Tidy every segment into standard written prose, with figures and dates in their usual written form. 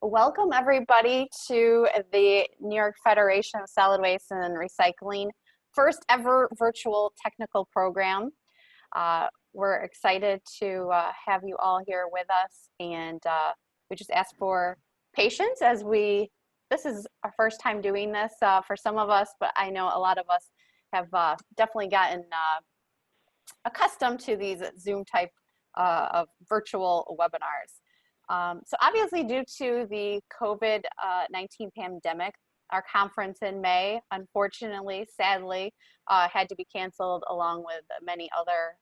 welcome everybody to the New York Federation of Solid Waste and Recycling first ever virtual technical program. We're excited to have you all here with us, and we just ask for patience as this is our first time doing this for some of us, but I know a lot of us have definitely gotten accustomed to these Zoom type of virtual webinars. So obviously, due to the COVID-19 pandemic, our conference in May, unfortunately, sadly, had to be canceled along with many other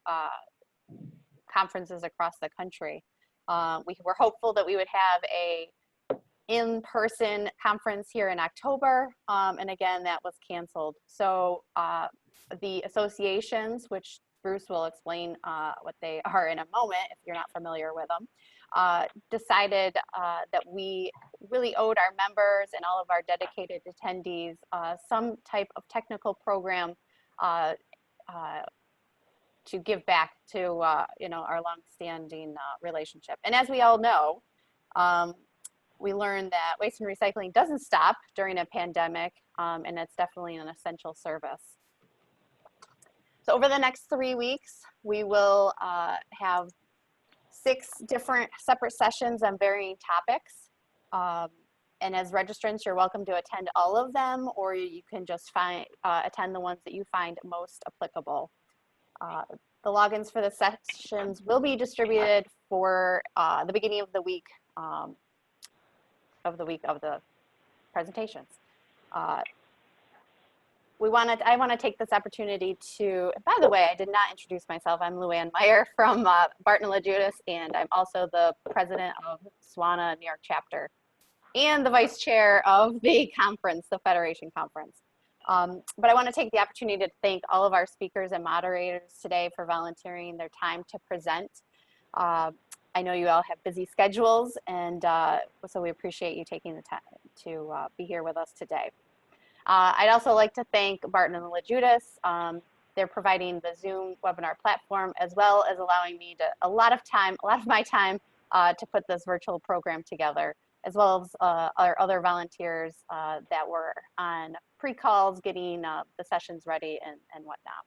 conferences across the country. We were hopeful that we would have a in-person conference here in October, and again, that was canceled. So the associations, which Bruce will explain what they are in a moment if you're not familiar with them, decided that we really owed our members and all of our dedicated attendees some type of technical program to give back to our long-standing relationship. And as we all know, we learned that waste and recycling doesn't stop during a pandemic, and it's definitely an essential service. So over the next 3 weeks, we will have 6 different separate sessions on varying topics. And as registrants, you're welcome to attend all of them, or you can just attend the ones that you find most applicable. The logins for the sessions will be distributed for the beginning of the week of the presentations. I want to take this opportunity to, by the way, I did not introduce myself. I'm Luann Meyer from Barton & LaJudas, and I'm also the president of SWANA New York chapter and the vice chair of the conference, the Federation Conference. But I want to take the opportunity to thank all of our speakers and moderators today for volunteering their time to present. I know you all have busy schedules, and so we appreciate you taking the time to be here with us today. I'd also like to thank Barton & LaJudas. They're providing the Zoom webinar platform, as well as allowing me a lot of my time to put this virtual program together, as well as our other volunteers that were on pre-calls, getting the sessions ready and whatnot.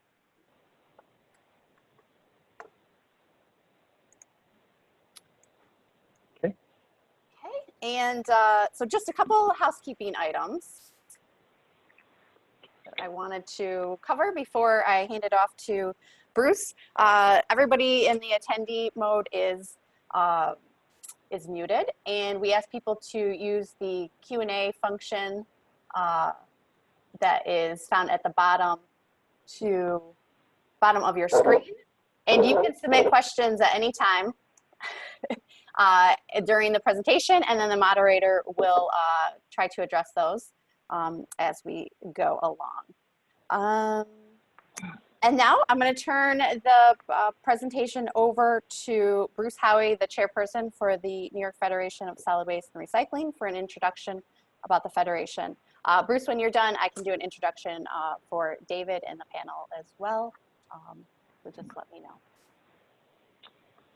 Okay, and so just a couple housekeeping items I wanted to cover before I hand it off to Bruce. Everybody in the attendee mode is muted, and we ask people to use the Q&A function that is found at the bottom of your screen, and you can submit questions at any time during the presentation, and then the moderator will try to address those as we go along. And now I'm going to turn the presentation over to Bruce Howey, the chairperson for the New York Federation of Solid Waste and Recycling, for an introduction about the Federation. Bruce, when you're done, I can do an introduction for David and the panel as well. So just let me know.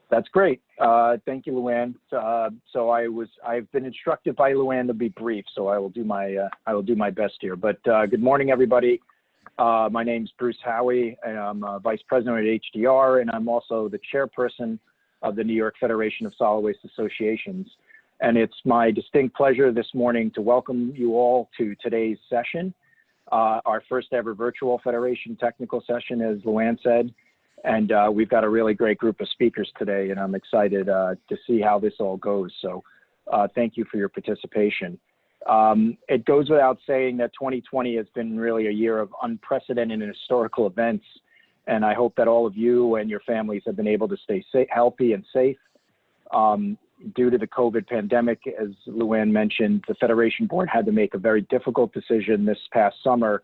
That's great. Thank you, Luann. So I've been instructed by Luann to be brief, so I will do my best here. But good morning, everybody. My name's Bruce Howey, and I'm Vice President at HDR, and I'm also the chairperson of the New York Federation of Solid Waste Associations. And it's my distinct pleasure this morning to welcome you all to today's session, our first ever virtual Federation technical session, as Luann said. And we've got a really great group of speakers today, and I'm excited to see how this all goes. So thank you for your participation. It goes without saying that 2020 has been really a year of unprecedented and historical events. And I hope that all of you and your families have been able to stay healthy and safe. Due to the COVID pandemic, as Luann mentioned, the Federation Board had to make a very difficult decision this past summer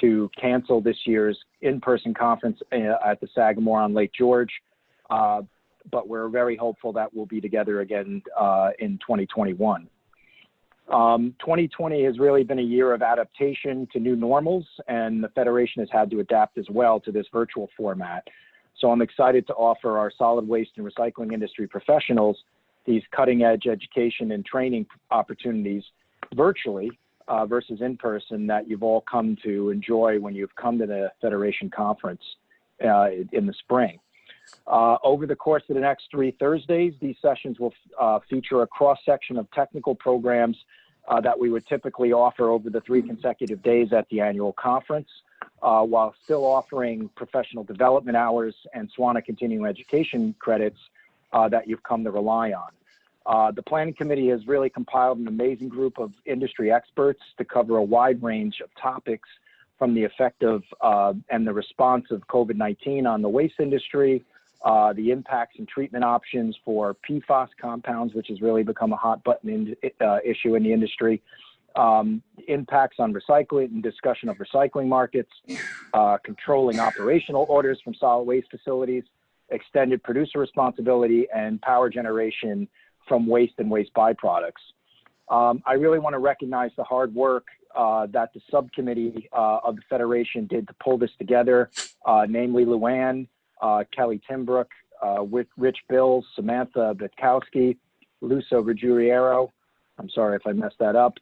to cancel this year's in-person conference at the Sagamore on Lake George. But we're very hopeful that we'll be together again in 2021. 2020 has really been a year of adaptation to new normals, and the Federation has had to adapt as well to this virtual format. So I'm excited to offer our solid waste and recycling industry professionals these cutting edge education and training opportunities virtually versus in person that you've all come to enjoy when you've come to the Federation Conference in the spring. Over the course of the next 3 Thursdays, these sessions will feature a cross-section of technical programs that we would typically offer over the 3 consecutive days at the annual conference, while still offering professional development hours and SWANA continuing education credits that you've come to rely on. The planning committee has really compiled an amazing group of industry experts to cover a wide range of topics, from the effect of and the response of COVID-19 on the waste industry, the impacts and treatment options for PFAS compounds, which has really become a hot button issue in the industry, impacts on recycling and discussion of recycling markets, controlling operational orders from solid waste facilities, extended producer responsibility, and power generation from waste and waste byproducts. I really want to recognize the hard work that the subcommittee of the Federation did to pull this together, namely Luann, Kelly Timbrook, Rich Bills, Samantha Bitkowski, Luso Ruggiero, I'm sorry if I messed that up,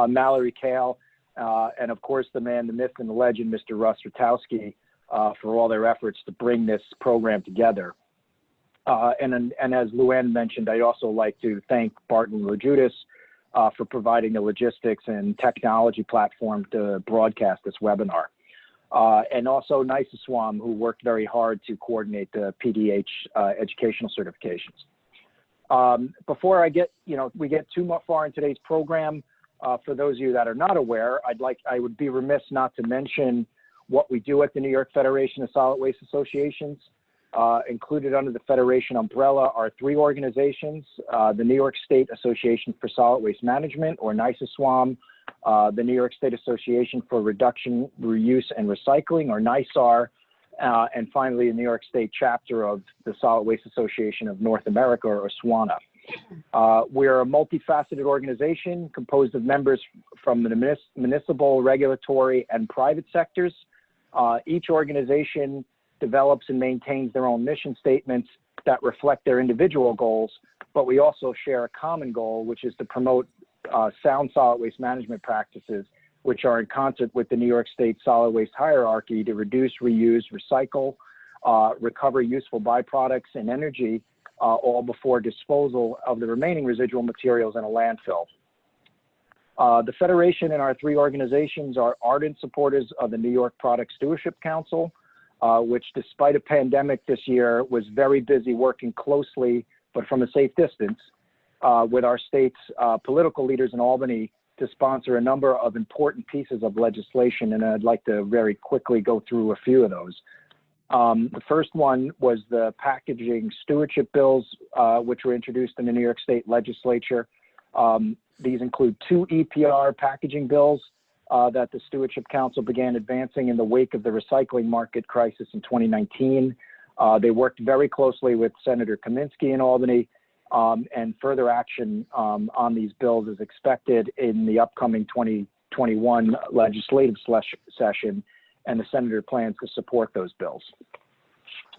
Mallory Kale, and of course the man, the myth, and the legend, Mr. Russ Rutowski, for all their efforts to bring this program together. And as Luann mentioned, I'd also like to thank Barton LaJudas for providing the logistics and technology platform to broadcast this webinar. And also NYSSWAM, who worked very hard to coordinate the PDH educational certifications. Before we get too far in today's program, for those of you that are not aware, I would be remiss not to mention what we do at the New York Federation of Solid Waste Associations. Included under the Federation umbrella are 3 organizations: the New York State Association for Solid Waste Management, or NYSSWAM, the New York State Association for Reduction, Reuse, and Recycling, or NYSAR, and finally the New York State chapter of the Solid Waste Association of North America, or SWANA. We're a multifaceted organization composed of members from the municipal, regulatory, and private sectors. Each organization develops and maintains their own mission statements that reflect their individual goals, but we also share a common goal, which is to promote sound solid waste management practices, which are in concert with the New York State solid waste hierarchy to reduce, reuse, recycle, recover useful byproducts and energy, all before disposal of the remaining residual materials in a landfill. The Federation and our 3 organizations are ardent supporters of the New York Product Stewardship Council, which, despite a pandemic this year, was very busy working closely, but from a safe distance, with our state's political leaders in Albany to sponsor a number of important pieces of legislation, and I'd like to very quickly go through a few of those. The first one was the packaging stewardship bills, which were introduced in the New York State legislature. These include 2 EPR packaging bills that the Stewardship Council began advancing in the wake of the recycling market crisis in 2019. They worked very closely with Senator Kaminsky in Albany, and further action on these bills is expected in the upcoming 2021 legislative session, and the senator plans to support those bills.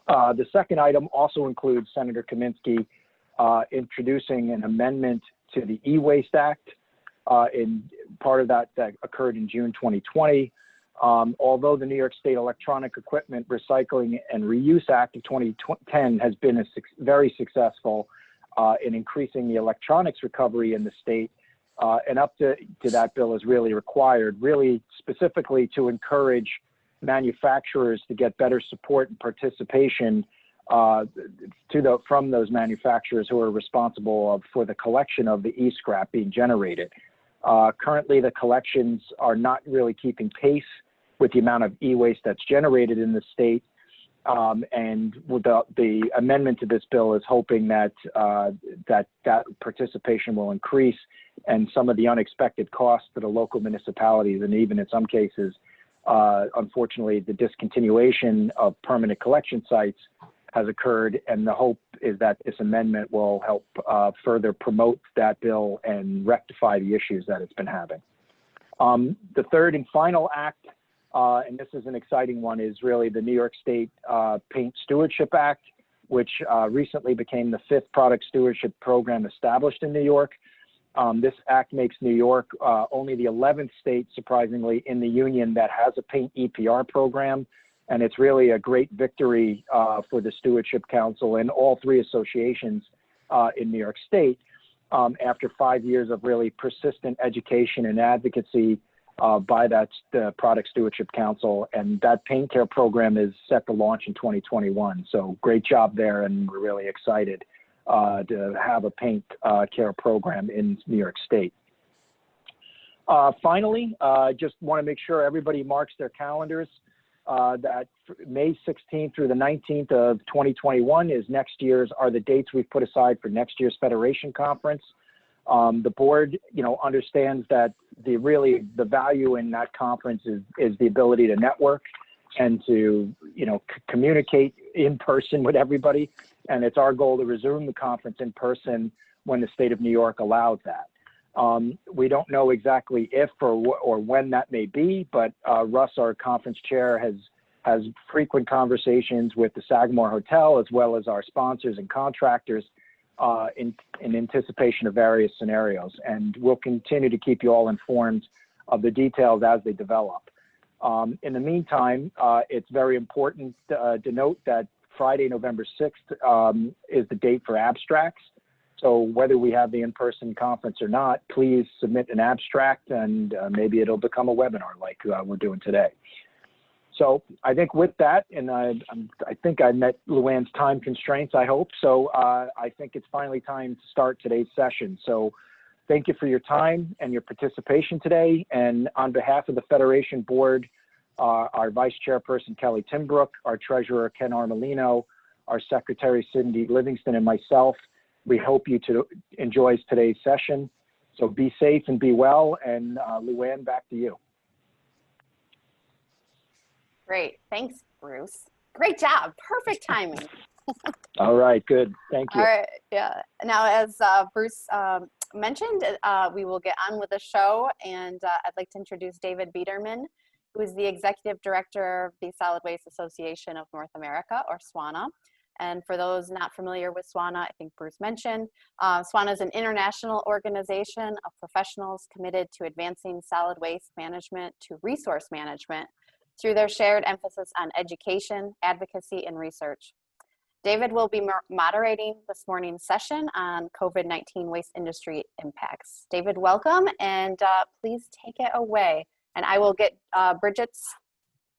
The second item also includes Senator Kaminsky introducing an amendment to the E-Waste Act. In part of that occurred in June 2020. Although the New York State Electronic Equipment Recycling and Reuse Act of 2010 has been very successful in increasing the electronics recovery in the state, and up to that bill is really required, really specifically to encourage manufacturers to get better support and participation from those manufacturers who are responsible for the collection of the e-scrap being generated. Currently, the collections are not really keeping pace with the amount of e-waste that's generated in the state, and with the amendment to this bill is hoping that that participation will increase, and some of the unexpected costs to the local municipalities, and even in some cases, unfortunately, the discontinuation of permanent collection sites has occurred, and the hope is that this amendment will help further promote that bill and rectify the issues that it's been having. The third and final act, and this is an exciting one, is really the New York State Paint Stewardship Act, which recently became the 5th product stewardship program established in New York. This act makes New York only the 11th state, surprisingly, in the union that has a paint EPR program. And it's really a great victory for the Stewardship Council and all 3 associations in New York State after 5 years of really persistent education and advocacy by the Product Stewardship Council. And that paint care program is set to launch in 2021. So great job there, and we're really excited to have a paint care program in New York State. Finally, just want to make sure everybody marks their calendars that May 16th through the 19th of 2021 are the dates we've put aside for next year's Federation Conference. The board, understands that the value in that conference is the ability to network and to, communicate in person with everybody. And it's our goal to resume the conference in person when the state of New York allows that. We don't know exactly if or when that may be, but Russ, our conference chair, has frequent conversations with the Sagamore Hotel as well as our sponsors and contractors in anticipation of various scenarios. And we'll continue to keep you all informed of the details as they develop. In the meantime, it's very important to note that Friday, November 6th is the date for abstracts. So whether we have the in-person conference or not, please submit an abstract, and maybe it'll become a webinar like we're doing today. So I think with that, and I think I met Luann's time constraints, I hope. So I think it's finally time to start today's session. So thank you for your time and your participation today. And on behalf of the Federation Board, our Vice Chairperson, Kelly Timbrook, our Treasurer, Ken Armelino, our Secretary, Cindy Livingston, and myself, we hope you enjoys today's session. So be safe and be well. And Luann, back to you. Great. Thanks, Bruce. Great job. Perfect timing. All right. Good. Thank you. All right. Yeah. Now, as Bruce mentioned, we will get on with the show. And I'd like to introduce David Biderman, who is the Executive Director of the Solid Waste Association of North America, or SWANA. And for those not familiar with SWANA, I think Bruce mentioned, SWANA is an international organization of professionals committed to advancing solid waste management to resource management through their shared emphasis on education, advocacy, and research. David will be moderating this morning's session on COVID-19 waste industry impacts. David, welcome, and please take it away. And I will get Bridget's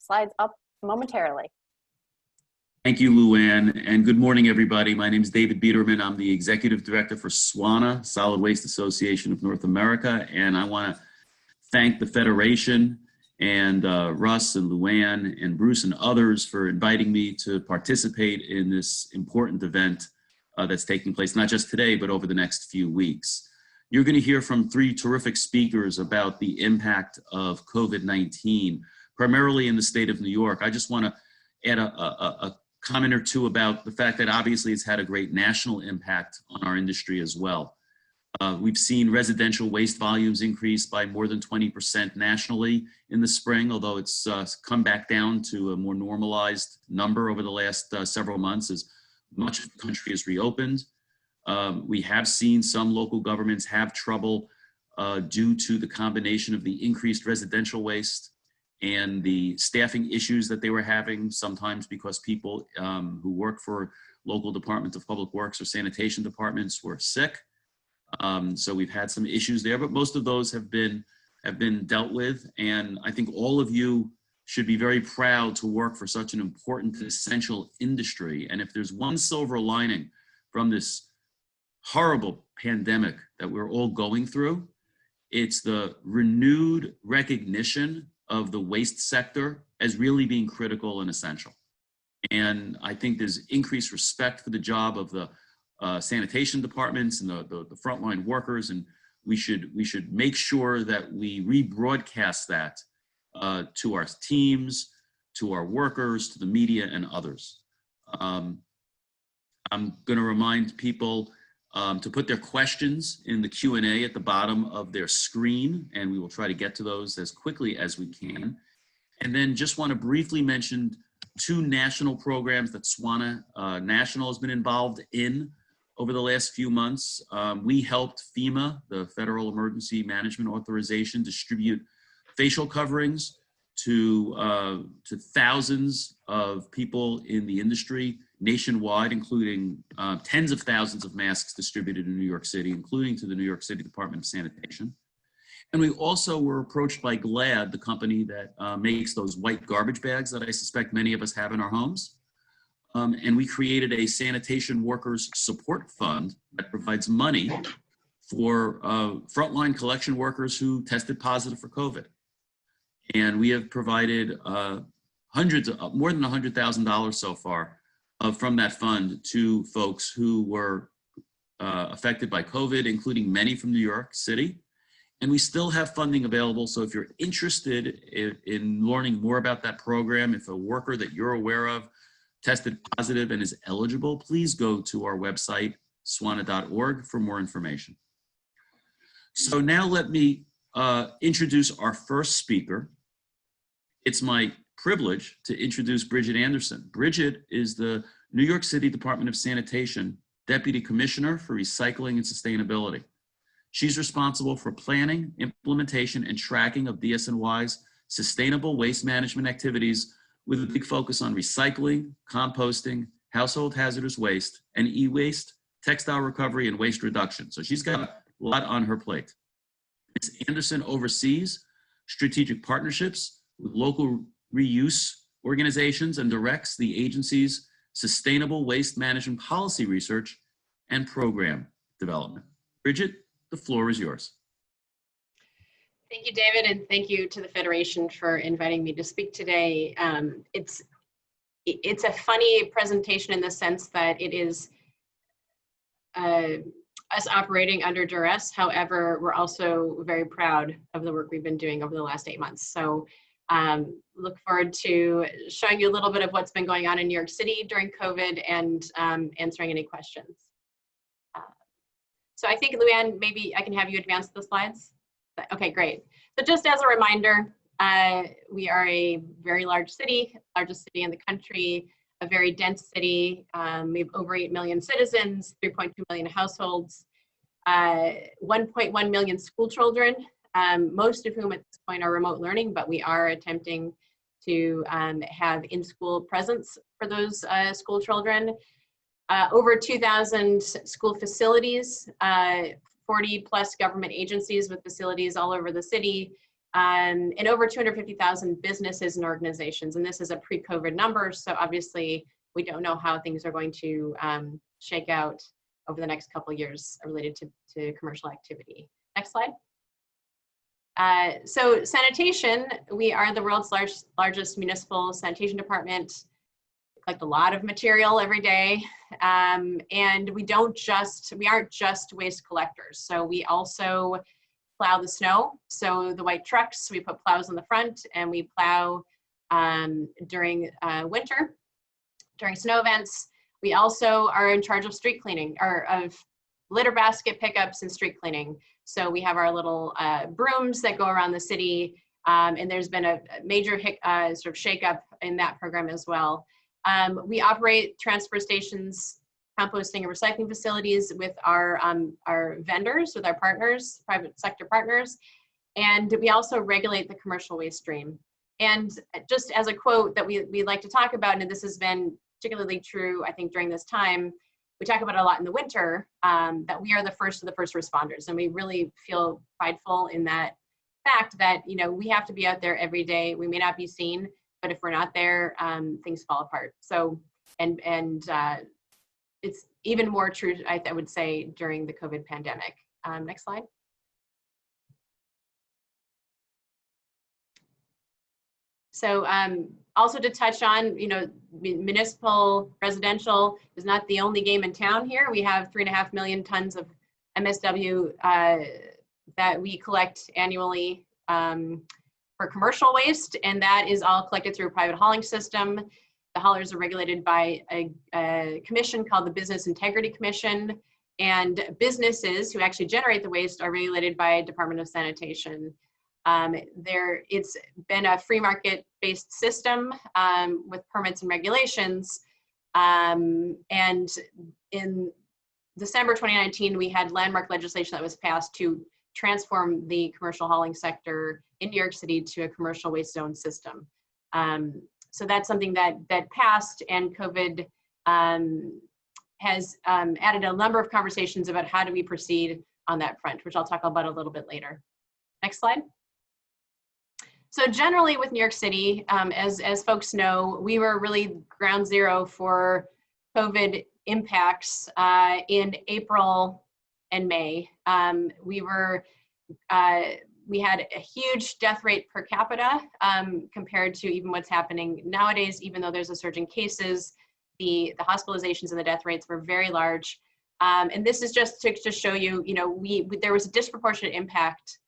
slides up momentarily. Thank you, Luann, and good morning, everybody. My name is David Biderman. I'm the Executive Director for SWANA, Solid Waste Association of North America, and I want to thank the Federation and Russ and Luann and Bruce and others for inviting me to participate in this important event that's taking place not just today, but over the next few weeks. You're going to hear from 3 terrific speakers about the impact of COVID-19, primarily in the state of New York. I just want to add a comment or two about the fact that obviously it's had a great national impact on our industry as well. We've seen residential waste volumes increase by more than 20% nationally in the spring, although it's come back down to a more normalized number over the last several months as much of the country has reopened. We have seen some local governments have trouble due to the combination of the increased residential waste and the staffing issues that they were having, sometimes because people who work for local Department of Public Works or sanitation departments were sick. So we've had some issues there, but most of those have been dealt with. And I think all of you should be very proud to work for such an important, essential industry. And if there's one silver lining from this horrible pandemic that we're all going through, it's the renewed recognition of the waste sector as really being critical and essential. And I think there's increased respect for the job of the sanitation departments and the frontline workers, and we should make sure that we rebroadcast that to our teams, to our workers, to the media, and others. I'm going to remind people to put their questions in the Q&A at the bottom of their screen, and we will try to get to those as quickly as we can. And then just want to briefly mention two national programs that SWANA National has been involved in over the last few months. We helped FEMA, the Federal Emergency Management Authorization, distribute facial coverings to thousands of people in the industry nationwide, including tens of thousands of masks distributed in New York City, including to the New York City Department of Sanitation. And we also were approached by Glad, the company that makes those white garbage bags that I suspect many of us have in our homes. And we created a sanitation workers support fund that provides money for frontline collection workers who tested positive for COVID. And we have provided more than $100,000 so far from that fund to folks who were affected by COVID, including many from New York City. And we still have funding available. So if you're interested in learning more about that program, if a worker that you're aware of tested positive and is eligible, please go to our website, swana.org, for more information. So now let me introduce our first speaker. It's my privilege to introduce Bridget Anderson. Bridget is the New York City Department of Sanitation Deputy Commissioner for Recycling and Sustainability. She's responsible for planning, implementation, and tracking of DSNY's sustainable waste management activities with a big focus on recycling, composting, household hazardous waste, and e-waste, textile recovery, and waste reduction. So she's got a lot on her plate. Ms. Anderson oversees strategic partnerships with local reuse organizations and directs the agency's sustainable waste management policy research and program development. Bridget, the floor is yours. Thank you, David, and thank you to the Federation for inviting me to speak today. It's a funny presentation in the sense that it is us operating under duress. However, we're also very proud of the work we've been doing over the last 8 months. So look forward to showing you a little bit of what's been going on in New York City during COVID and answering any questions. So I think, Luann, maybe I can have you advance the slides. Okay, great. So just as a reminder, we are a very large city, largest city in the country, a very dense city. We have over 8 million citizens, 3.2 million households, 1.1 million school children, most of whom at this point are remote learning, but we are attempting to have in-school presence for those school children. Over 2,000 school facilities, 40 plus government agencies with facilities all over the city, and over 250,000 businesses and organizations. And this is a pre-COVID number, so obviously we don't know how things are going to shake out over the next couple of years related to commercial activity. Next slide. So sanitation, we are the world's largest municipal sanitation department. We collect a lot of material every day. And we aren't just waste collectors. So we also plow the snow. So the white trucks, we put plows in the front and we plow during winter, during snow events. We also are in charge of street cleaning, or of litter basket pickups and street cleaning. So we have our little brooms that go around the city. And there's been a major sort of shakeup in that program as well. We operate transfer stations, composting and recycling facilities with our vendors, with our partners, private sector partners. And we also regulate the commercial waste stream. And just as a quote that we like to talk about, and this has been particularly true, I think, during this time, we talk about it a lot in the winter, that we are the first of the first responders. And we really feel prideful in that fact that, you know, we have to be out there every day. We may not be seen, but if we're not there, things fall apart. So, and it's even more true, I would say, during the COVID pandemic. Next slide. So also to touch on, you know, municipal residential is not the only game in town here. We have 3.5 million tons of MSW that we collect annually for commercial waste, and that is all collected through a private hauling system. The haulers are regulated by a commission called the Business Integrity Commission, and businesses who actually generate the waste are regulated by Department of Sanitation. It's been a free market-based system with permits and regulations. And in December 2019, we had landmark legislation that was passed to transform the commercial hauling sector in New York City to a commercial waste zone system. So that's something that passed, and COVID has added a number of conversations about how do we proceed on that front, which I'll talk about a little bit later. Next slide. So generally with New York City, as folks know, we were really ground zero for COVID impacts in April and May. We had a huge death rate per capita compared to even what's happening nowadays. Even though there's a surge in cases, the hospitalizations and the death rates were very large. And this is just to show you, there was a disproportionate impact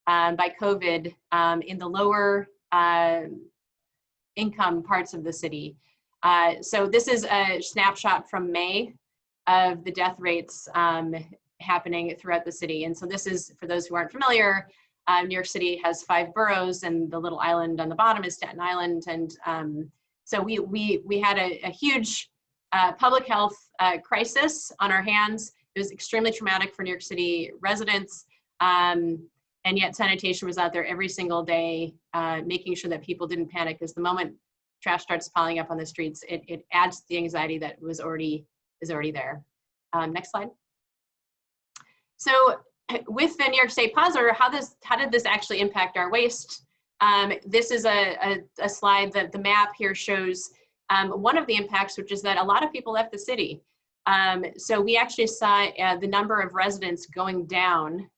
by COVID in the lower income parts of the city. So this is a snapshot from May of the death rates happening throughout the city. And so this is, for those who aren't familiar, New York City has 5 boroughs, and the little island on the bottom is Staten Island. And so we had a huge public health crisis on our hands. It was extremely traumatic for New York City residents. And yet sanitation was out there every single day, making sure that people didn't panic, because the moment trash starts piling up on the streets, it adds to the anxiety that is already there. Next slide. So with the New York State Positor, how did this actually impact our waste? This is a slide that the map here shows one of the impacts, which is that a lot of people left the city. So we actually saw the number of residents going down,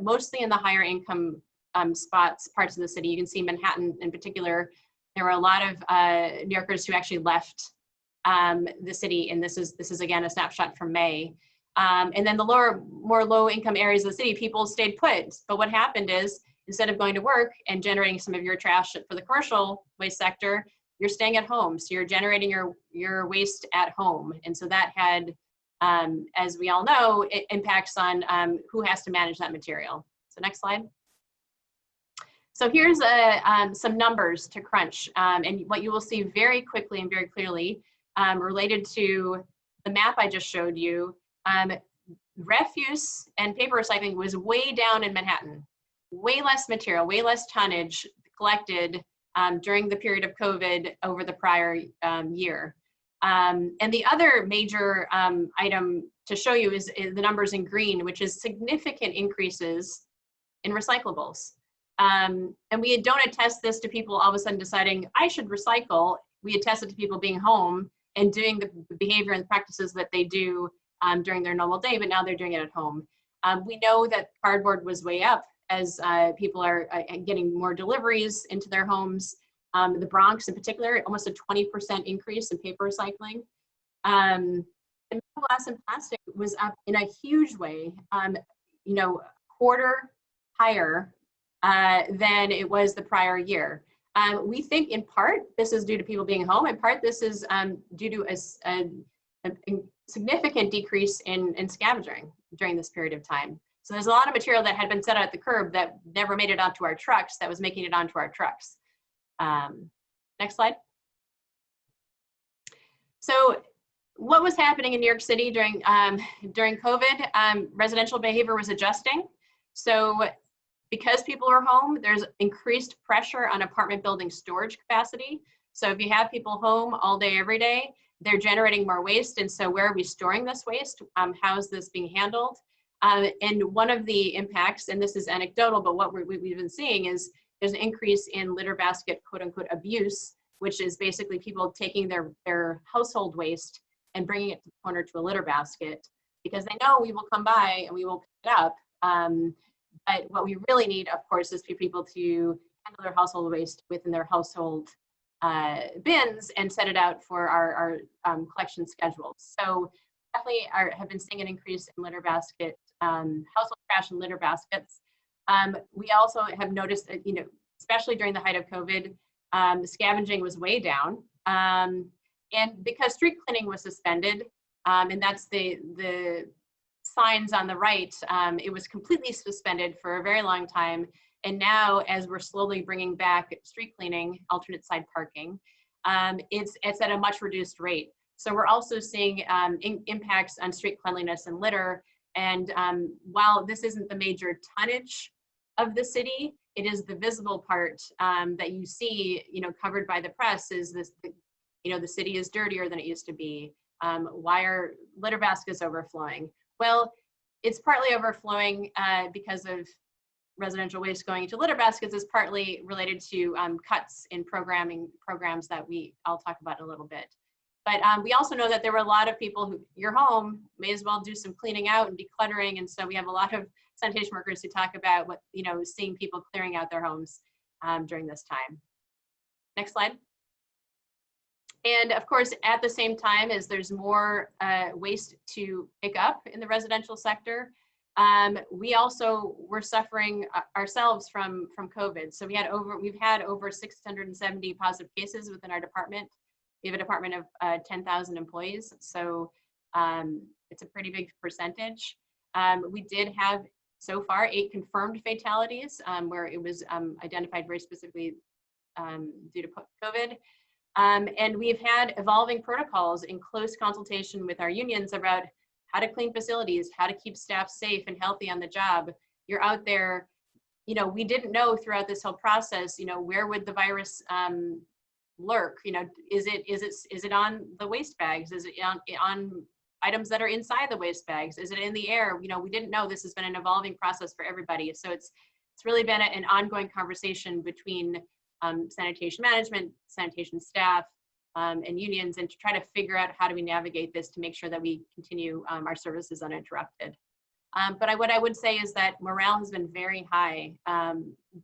mostly in the higher income parts of the city. You can see Manhattan in particular. There were a lot of New Yorkers who actually left the city, and this is again a snapshot from May. And then the more low income areas of the city, people stayed put. But what happened is, instead of going to work and generating some of your trash for the commercial waste sector, you're staying at home. So you're generating your waste at home. And so that had, as we all know, it impacts on who has to manage that material. So next slide. So here's some numbers to crunch. And what you will see very quickly and very clearly related to the map I just showed you, refuse and paper recycling was way down in Manhattan. Way less material, way less tonnage collected during the period of COVID over the prior year. And the other major item to show you is the numbers in green, which is significant increases in recyclables. And we don't attest this to people all of a sudden deciding, I should recycle. We attest it to people being home and doing the behavior and the practices that they do during their normal day, but now they're doing it at home. We know that cardboard was way up as people are getting more deliveries into their homes. The Bronx in particular, almost a 20% increase in paper recycling. And glass and plastic was up in a huge way, quarter higher than it was the prior year. We think in part this is due to people being home, in part this is due to a significant decrease in scavenging during this period of time. So there's a lot of material that had been set out at the curb that never made it onto our trucks that was making it onto our trucks. Next slide. So what was happening in New York City during COVID? Residential behavior was adjusting. So because people are home, there's increased pressure on apartment building storage capacity. So if you have people home all day, every day, they're generating more waste. And so where are we storing this waste? How is this being handled? And one of the impacts, and this is anecdotal, but what we've been seeing is there's an increase in litter basket, quote unquote, abuse, which is basically people taking their household waste and bringing it to the corner to a litter basket because they know we will come by and we will pick it up. But what we really need, of course, is for people to handle their household waste within their household bins and set it out for our collection schedules. So definitely have been seeing an increase in litter basket, household trash and litter baskets. We also have noticed that, especially during the height of COVID, scavenging was way down. And because street cleaning was suspended, and that's the signs on the right, it was completely suspended for a very long time. And now, as we're slowly bringing back street cleaning, alternate side parking, it's at a much reduced rate. So we're also seeing impacts on street cleanliness and litter. And while this isn't the major tonnage of the city, it is the visible part that you see, covered by the press. Is this, the city is dirtier than it used to be. Why are litter baskets overflowing? Well, it's partly overflowing because of residential waste going into litter baskets. Is partly related to cuts in programs that I'll talk about in a little bit. But we also know that there were a lot of people who, your home may as well do some cleaning out and decluttering. And so we have a lot of sanitation workers who talk about seeing people clearing out their homes during this time. Next slide. And of course, at the same time as there's more waste to pick up in the residential sector, we're suffering ourselves from COVID. So we've had over 670 positive cases within our department. We have a department of 10,000 employees, so it's a pretty big percentage. We did have so far 8 confirmed fatalities where it was identified very specifically due to COVID. And we've had evolving protocols in close consultation with our unions about how to clean facilities, how to keep staff safe and healthy on the job. You're out there, we didn't know throughout this whole process, where would the virus lurk? Is it on the waste bags? Is it on items that are inside the waste bags? Is it in the air? We didn't know. This has been an evolving process for everybody. So it's really been an ongoing conversation between sanitation management, sanitation staff, and unions, and to try to figure out how do we navigate this to make sure that we continue our services uninterrupted. But what I would say is that morale has been very high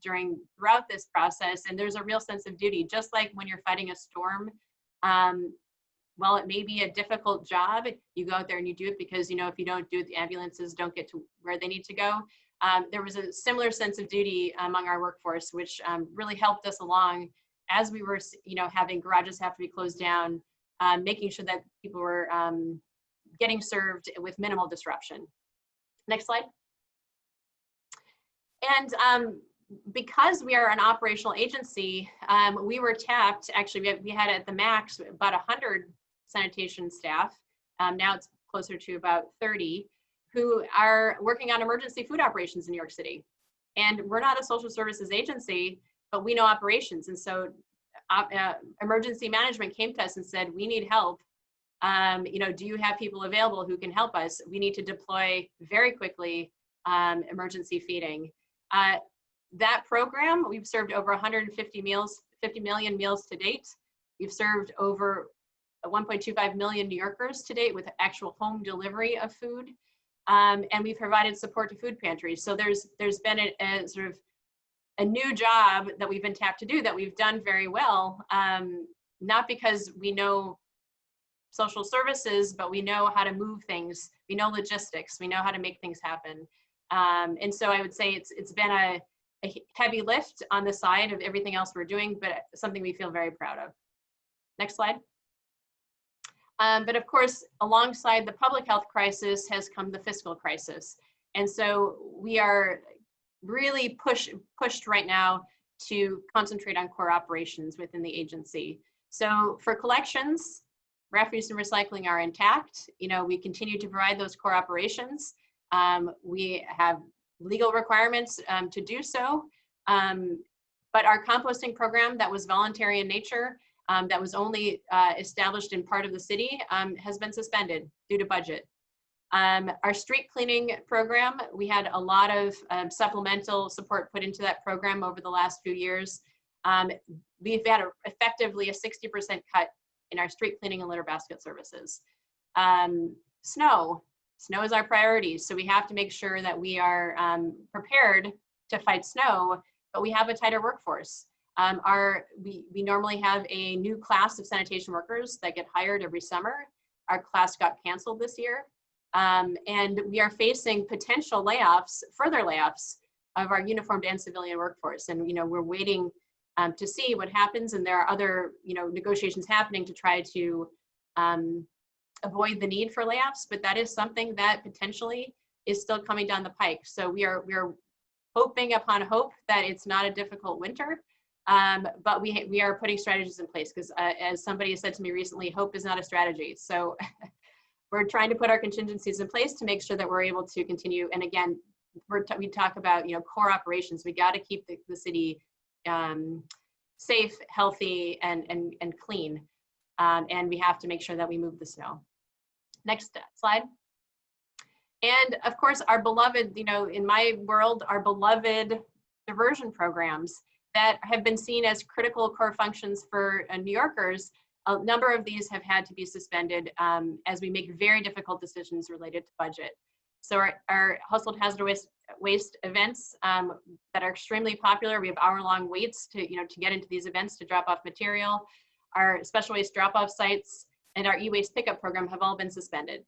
throughout this process, and there's a real sense of duty. Just like when you're fighting a storm, while it may be a difficult job, you go out there and you do it because if you don't do it, the ambulances don't get to where they need to go. There was a similar sense of duty among our workforce, which really helped us along as we were, having garages have to be closed down, making sure that people were getting served with minimal disruption. Next slide. And because we are an operational agency, we were tapped. Actually, we had at the max about 100 sanitation staff. Now it's closer to about 30 who are working on emergency food operations in New York City. And we're not a social services agency, but we know operations. And so emergency management came to us and said, we need help. Do you have people available who can help us? We need to deploy very quickly emergency feeding. That program, we've served over 150 million meals to date. We've served over 1.25 million New Yorkers to date with actual home delivery of food. And we've provided support to food pantries. So there's been a sort of a new job that we've been tapped to do that we've done very well, not because we know social services, but we know how to move things. We know logistics. We know how to make things happen. And so I would say it's been a heavy lift on the side of everything else we're doing, but something we feel very proud of. Next slide. But of course, alongside the public health crisis has come the fiscal crisis. And so we are really pushed right now to concentrate on core operations within the agency. So for collections, refuse and recycling are intact. We continue to provide those core operations. We have legal requirements to do so. But our composting program that was voluntary in nature, that was only established in part of the city, has been suspended due to budget. Our street cleaning program, we had a lot of supplemental support put into that program over the last few years. We've had effectively a 60% cut in our street cleaning and litter basket services. Snow is our priority, so we have to make sure that we are prepared to fight snow, but we have a tighter workforce. We normally have a new class of sanitation workers that get hired every summer. Our class got canceled this year. And we are facing potential layoffs, further layoffs of our uniformed and civilian workforce. And, we're waiting to see what happens. And there are other, negotiations happening to try to avoid the need for layoffs, but that is something that potentially is still coming down the pike. So we are hoping upon hope that it's not a difficult winter. But we are putting strategies in place because as somebody said to me recently, hope is not a strategy. So we're trying to put our contingencies in place to make sure that we're able to continue. And again, we talk about, you know, core operations. We got to keep the city safe, healthy, and clean. And we have to make sure that we move the snow. Next slide. And of course, our beloved, you know, in my world, our beloved diversion programs that have been seen as critical core functions for New Yorkers. A number of these have had to be suspended as we make very difficult decisions related to budget. So our household hazardous waste events that are extremely popular, we have hour-long waits to get into these events to drop off material. Our special waste drop-off sites and our e-waste pickup program have all been suspended.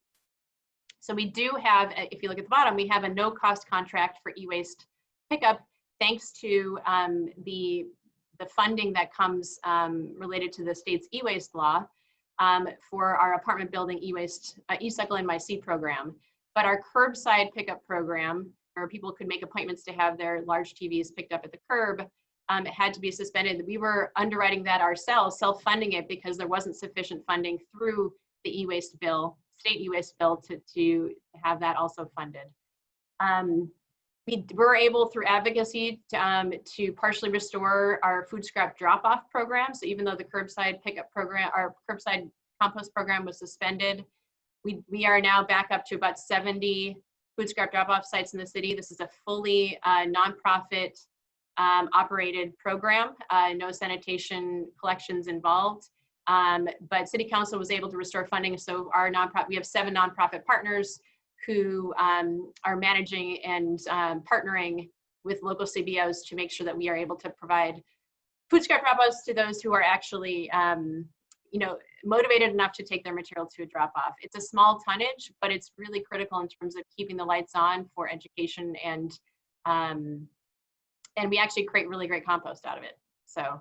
So we do have, if you look at the bottom, we have a no-cost contract for e-waste pickup, thanks to the funding that comes related to the state's e-waste law for our apartment building e-waste, e-cycle and My Seat program. But our curbside pickup program, where people could make appointments to have their large TVs picked up at the curb, it had to be suspended. We were underwriting that ourselves, self-funding it, because there wasn't sufficient funding through the e-waste bill, state e-waste bill, to have that also funded. We were able, through advocacy, to partially restore our food scrap drop-off program. So even though the curbside pickup program, our curbside compost program was suspended, we are now back up to about 70 food scrap drop-off sites in the city. This is a fully nonprofit operated program, no sanitation collections involved. But City Council was able to restore funding. So our nonprofit, we have 7 nonprofit partners who are managing and partnering with local CBOs to make sure that we are able to provide food scrap drop-offs to those who are actually, motivated enough to take their material to a drop-off. It's a small tonnage, but it's really critical in terms of keeping the lights on for education, and we actually create really great compost out of it. So.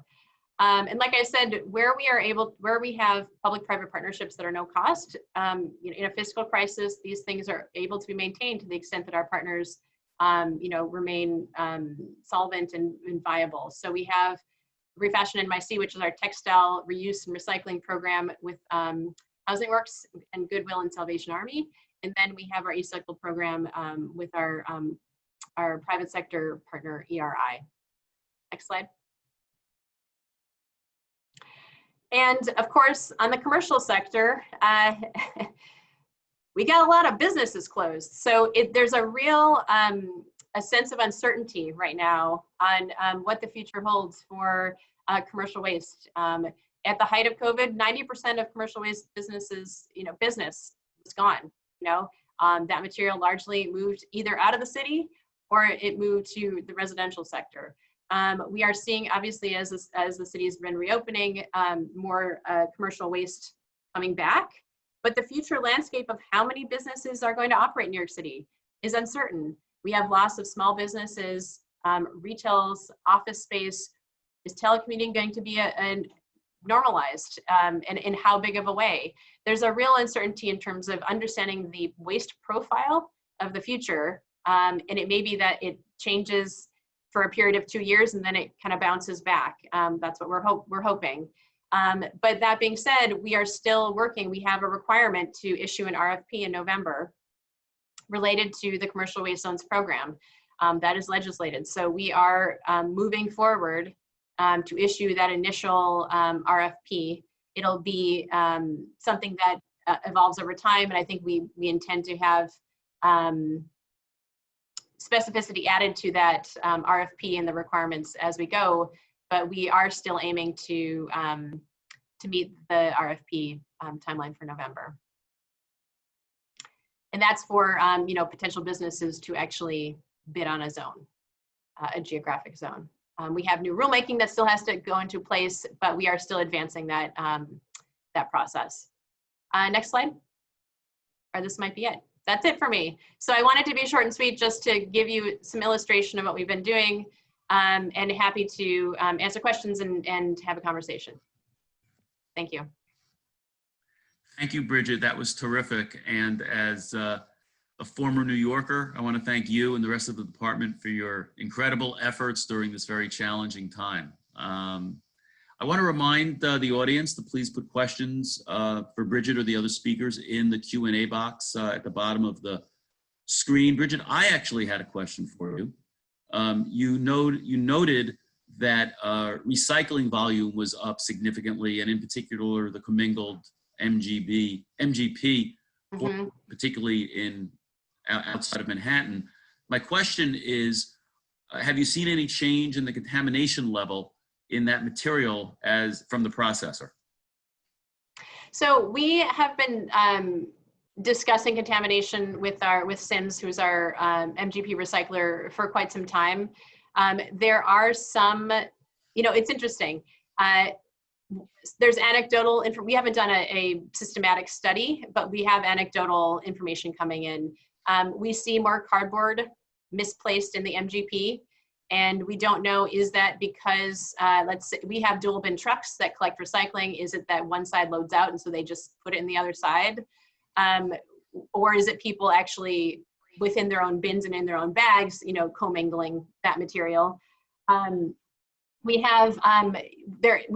And like I said, where we have public-private partnerships that are no cost, in a fiscal crisis, these things are able to be maintained to the extent that our partners, remain solvent and viable. So we have Refashion NYC, which is our textile reuse and recycling program with Housing Works and Goodwill and Salvation Army. And then we have our e-cycle program with our private sector partner, ERI. Next slide. And of course, on the commercial sector, we got a lot of businesses closed. So there's a real a sense of uncertainty right now on what the future holds for commercial waste. At the height of COVID, 90% of commercial waste businesses, business was gone. That material largely moved either out of the city or it moved to the residential sector. We are seeing, obviously, as the city has been reopening, more commercial waste coming back. But the future landscape of how many businesses are going to operate in New York City is uncertain. We have loss of small businesses, retail's office space. Is telecommuting going to be normalized, and in how big of a way? There's a real uncertainty in terms of understanding the waste profile of the future, and it may be that it changes for a period of 2 years and then it kind of bounces back. That's what we're hoping. But that being said, we are still working. We have a requirement to issue an RFP in November related to the commercial waste zones program that is legislated. So we are moving forward to issue that initial RFP. It'll be something that evolves over time, and I think we intend to have specificity added to that RFP and the requirements as we go, but we are still aiming to meet the RFP timeline for November. And that's for potential businesses to actually bid on a zone, a geographic zone. We have new rulemaking that still has to go into place, but we are still advancing that that process. Next slide, or this might be it. That's it for me. So I wanted to be short and sweet just to give you some illustration of what we've been doing, and happy to answer questions and have a conversation. Thank you. Thank you, Bridget. That was terrific. And as a former New Yorker, I want to thank you and the rest of the department for your incredible efforts during this very challenging time. I want to remind the audience to please put questions for Bridget or the other speakers in the Q&A box at the bottom of the screen. Bridget, I actually had a question for you. You noted that recycling volume was up significantly, and in particular the commingled MGP, Mhm. particularly outside of Manhattan. My question is, have you seen any change in the contamination level in that material from the processor? So we have been discussing contamination with Sims, who's our MGP recycler, for quite some time. There are some, it's interesting. There's anecdotal information. We haven't done a systematic study, but we have anecdotal information coming in. We see more cardboard misplaced in the MGP, and we don't know, is that because, let's say we have dual bin trucks that collect recycling. Is it that one side loads out and so they just put it in the other side? Or is it people actually within their own bins and in their own bags, commingling that material? We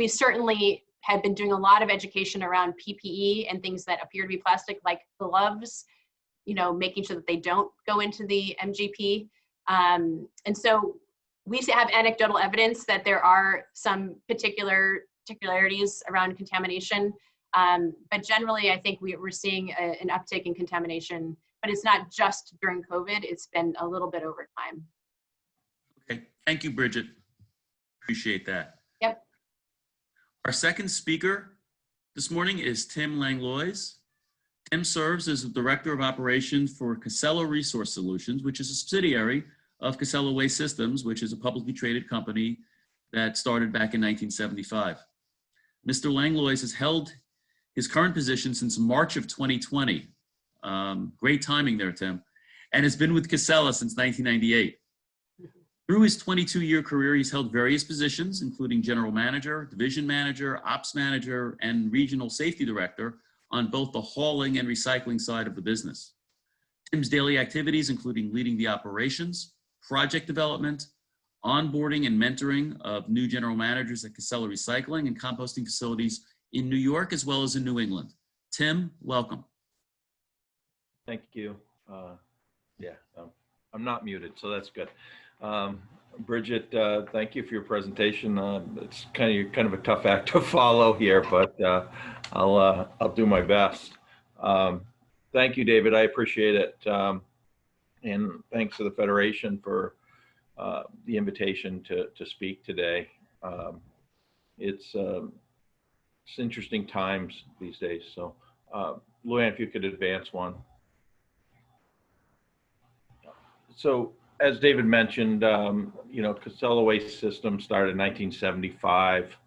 certainly have been doing a lot of education around PPE and things that appear to be plastic, like gloves, making sure that they don't go into the MGP. And so we have anecdotal evidence that there are some particularities around contamination. But generally, I think we're seeing an uptick in contamination, but it's not just during COVID, it's been a little bit over time. Okay, thank you, Bridget. Appreciate that. Yep. Our second speaker this morning is Tim Langlois. Tim serves as the Director of Operations for Casella Resource Solutions, which is a subsidiary of Casella Waste Systems, which is a publicly traded company that started back in 1975. Mr. Langlois has held his current position since March of 2020. Great timing there, Tim. And has been with Casella since 1998. Through his 22-year career, he's held various positions, including general manager, division manager, ops manager, and regional safety director on both the hauling and recycling side of the business. Tim's daily activities, including leading the operations, project development, onboarding and mentoring of new general managers at Casella Recycling and composting facilities in New York as well as in New England. Tim, welcome. Thank you. I'm not muted, so that's good. Bridget, thank you for your presentation. It's kind of a tough act to follow here, but I'll do my best. Thank you, David. I appreciate it, and thanks to the Federation for the invitation to speak today. It's interesting times these days. So, Luann, if you could advance one. So, as David mentioned, Casella Waste Systems started in 1975.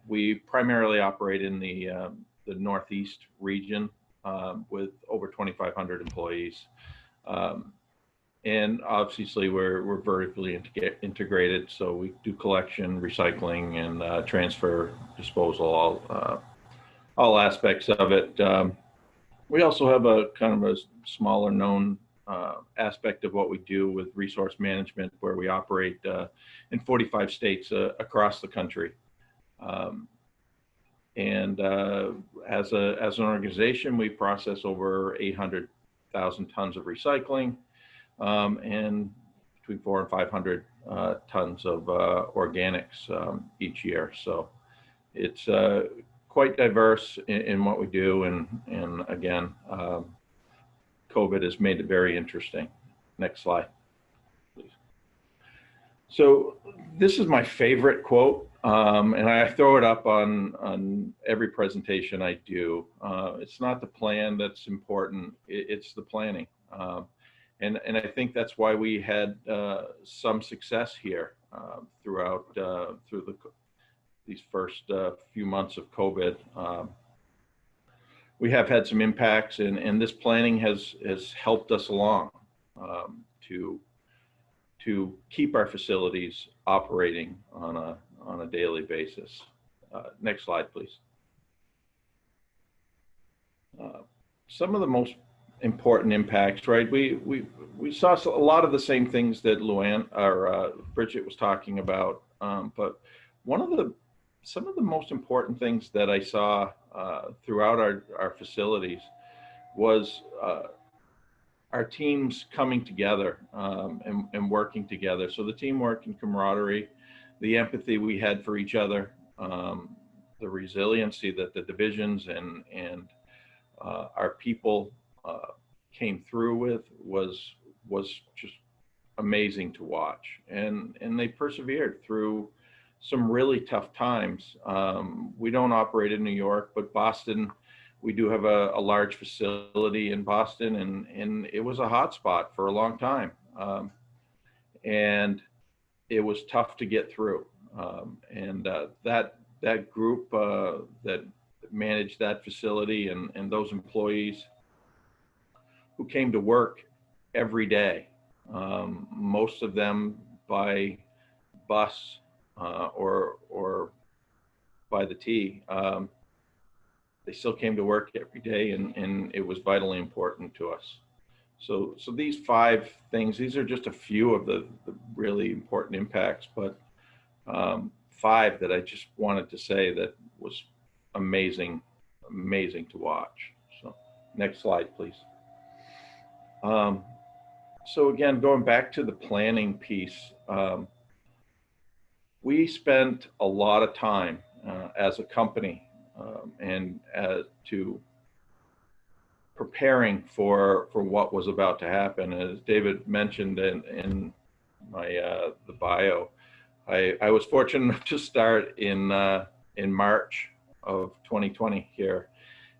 We primarily operate in the Northeast region with over 2,500 employees. And obviously we're vertically integrated, so we do collection, recycling, and transfer, disposal, all aspects of it. We also have a kind of a smaller known aspect of what we do with resource management, where we operate in 45 states across the country. And as an organization, we process over 800,000 tons of recycling and between 400 and 500 tons of organics each year. So it's quite diverse in what we do, and again, COVID has made it very interesting. Next slide, please. So this is my favorite quote, and I throw it up on every presentation I do. It's not the plan that's important, it's the planning. And I think that's why we had some success here throughout these first few months of COVID. We have had some impacts, and this planning has helped us along to keep our facilities operating on a daily basis. Next slide, please. Some of the most important impacts, right? We saw a lot of the same things that Luann or Bridget was talking about, but some of the most important things that I saw throughout our facilities was our teams coming together and working together. So the teamwork and camaraderie, the empathy we had for each other, the resiliency that the divisions and our people came through with was just amazing to watch. And they persevered through some really tough times. We don't operate in New York, but Boston, we do have a large facility in Boston, and it was a hot spot for a long time. And it was tough to get through. That group that managed that facility and those employees who came to work every day, most of them by bus or by the T, they still came to work every day, and it was vitally important to us. So these 5 things, these are just a few of the really important impacts, but 5 that I just wanted to say that was amazing to watch. So next slide, please. So again, going back to the planning piece, we spent a lot of time as a company and to preparing for what was about to happen. As David mentioned in my the bio, I was fortunate enough to start in March of 2020 here,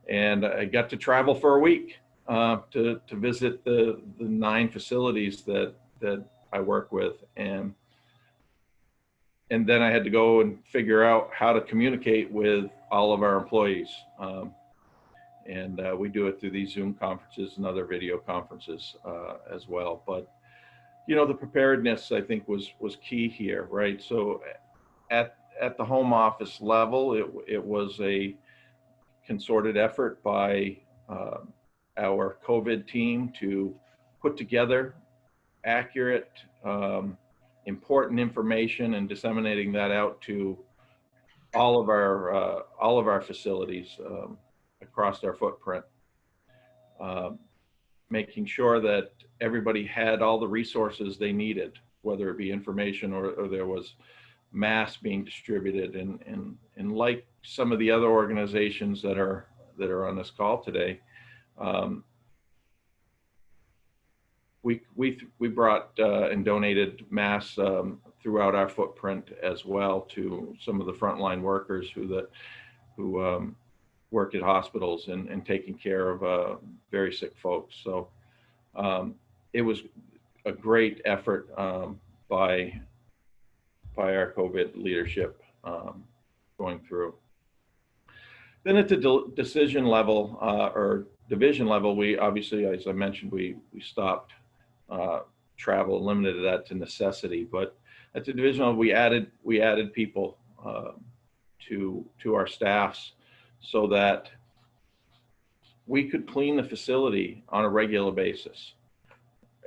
and I got to travel for a week to visit the 9 facilities that I work with, and then I had to go and figure out how to communicate with all of our employees. And we do it through these Zoom conferences and other video conferences as well. But, you know, the preparedness, I think, was key here, right? So at the home office level, it was a concerted effort by our COVID team to put together accurate, important information and disseminating that out to all of our facilities across our footprint, making sure that everybody had all the resources they needed, whether it be information or there was mass being distributed. And like some of the other organizations that are on this call today, we brought and donated masks throughout our footprint as well to some of the frontline workers who work at hospitals and taking care of very sick folks. So it was a great effort by our COVID leadership going through. Then at the decision level or division level, we obviously, as I mentioned, we stopped travel, limited that to necessity. But at the division level, we added people to our staffs so that we could clean the facility on a regular basis.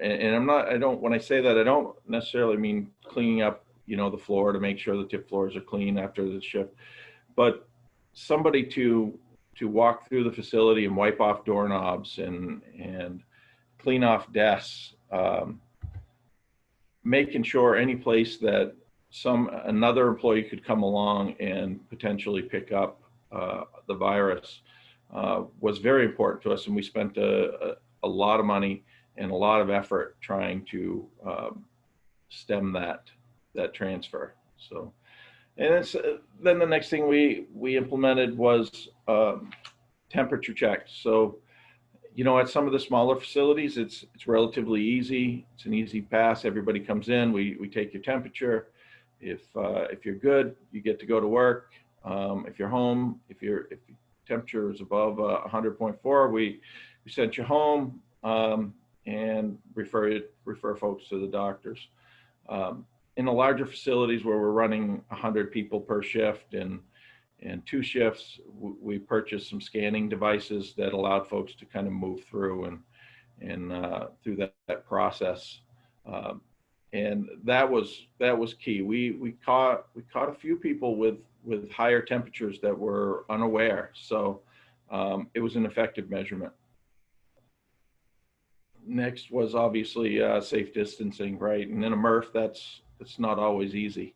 And when I say that, I don't necessarily mean cleaning up, you know, the floor to make sure the tip floors are clean after the shift, but somebody to walk through the facility and wipe off doorknobs and clean off desks, making sure any place that another employee could come along and potentially pick up the virus was very important to us, and we spent a lot of money and a lot of effort trying to stem that transfer. So, and then the next thing we implemented was temperature checks. So, you know, at some of the smaller facilities, it's relatively easy. It's an easy pass. Everybody comes in. We take your temperature. If you're good, you get to go to work. If you're home, if your temperature is above 100.4, we send you home and refer folks to the doctors. In the larger facilities where we're running 100 people per shift and 2 shifts, we purchased some scanning devices that allowed folks to kind of move through and through that process. And that was key. We caught a few people with higher temperatures that were unaware. So it was an effective measurement. Next was obviously safe distancing, right? And in a MRF, that's not always easy.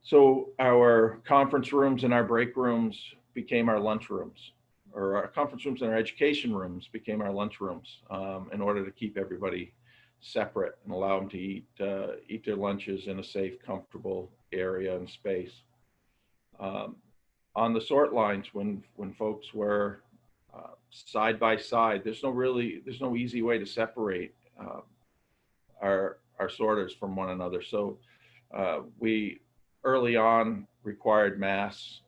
So our conference rooms and our break rooms became our lunch rooms, or our conference rooms and our education rooms became our lunch rooms, in order to keep everybody separate and allow them to eat their lunches in a safe, comfortable area and space. On the sort lines, when folks were side by side, there's no easy way to separate our sorters from one another. So we early on required masks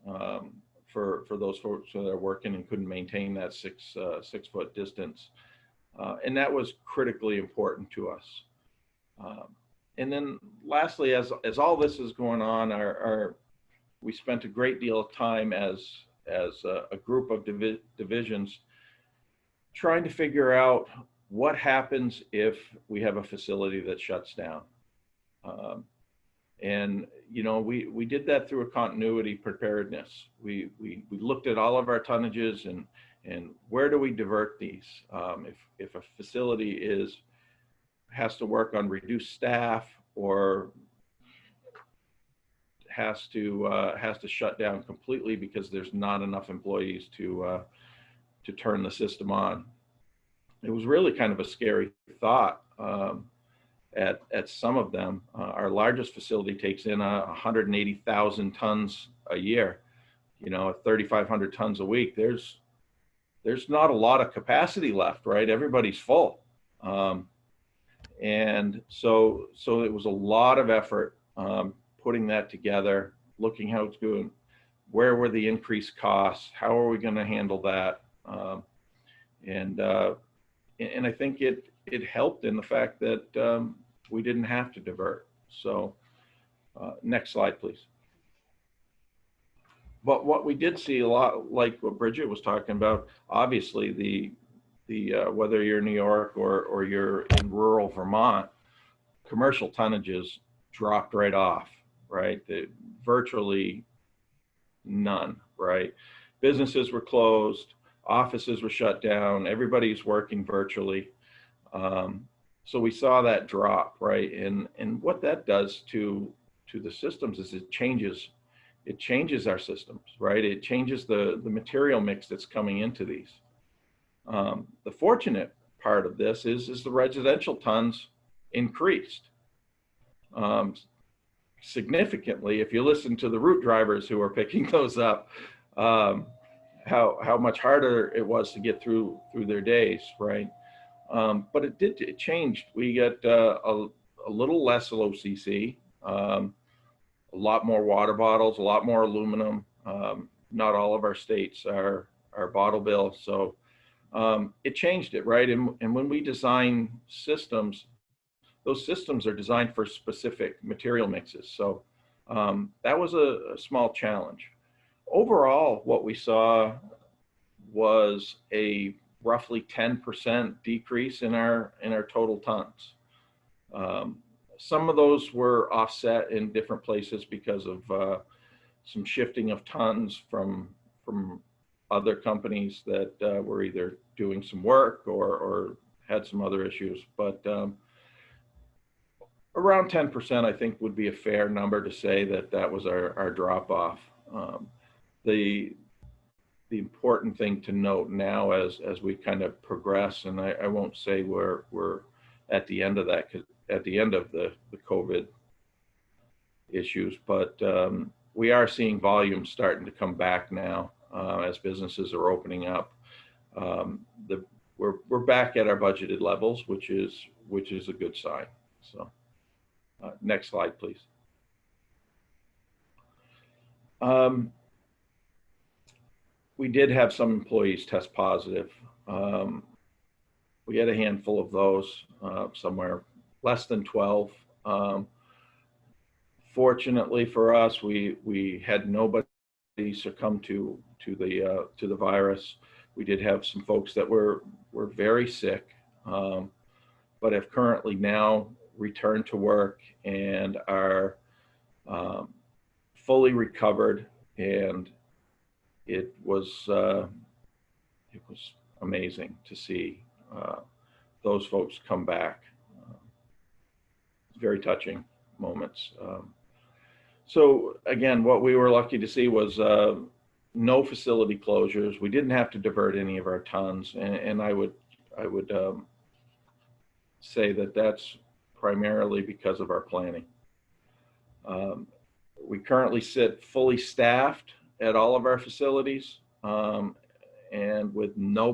for those folks that are working and couldn't maintain that 6 foot distance. And that was critically important to us. And then lastly, as all this is going on, we spent a great deal of time as a group of divisions trying to figure out what happens if we have a facility that shuts down. And we did that through a continuity preparedness. We looked at all of our tonnages and where do we divert these? If a facility has to work on reduced staff or has to shut down completely because there's not enough employees to turn the system on. It was really kind of a scary thought. At some of them, our largest facility takes in 180,000 tons a year. 3,500 tons a week. There's not a lot of capacity left, right? Everybody's full. And so it was a lot of effort putting that together, looking how it's doing, where were the increased costs, how are we going to handle that, and I think it helped in the fact that we didn't have to divert. So next slide, please. But what we did see a lot, like what Bridget was talking about, obviously the whether you're in New York or you're in rural Vermont, commercial tonnages dropped right off, right? Virtually none, right? Businesses were closed, offices were shut down, everybody's working virtually. So we saw that drop, right? And what that does to the systems is it changes our systems, right? It changes the material mix that's coming into these. The fortunate part of this is the residential tons increased significantly. If you listen to the route drivers who are picking those up, how much harder it was to get through their days, right? But it changed. We got a little less LOCC, a lot more water bottles, a lot more aluminum. Not all of our states are bottle bill, so it changed it, right? And when we design systems, those systems are designed for specific material mixes. So that was a small challenge. Overall, what we saw was a roughly 10% decrease in our total tons. Some of those were offset in different places because of some shifting of tons from other companies that were either doing some work or had some other issues. But around 10%, I think, would be a fair number to say that was our drop off. The important thing to note now as we kind of progress, and I won't say we're at the end of that, at the end of the COVID issues, but we are seeing volumes starting to come back now as businesses are opening up. We're back at our budgeted levels, which is a good sign. So next slide, please. We did have some employees test positive. We had a handful of those, somewhere less than 12. Fortunately for us, we had nobody succumb to the virus. We did have some folks that were very sick, but have currently now returned to work and are fully recovered, and it was amazing to see those folks come back. Very touching moments. So again, what we were lucky to see was no facility closures. We didn't have to divert any of our tons, and I would say that that's primarily because of our planning. We currently sit fully staffed at all of our facilities, and with no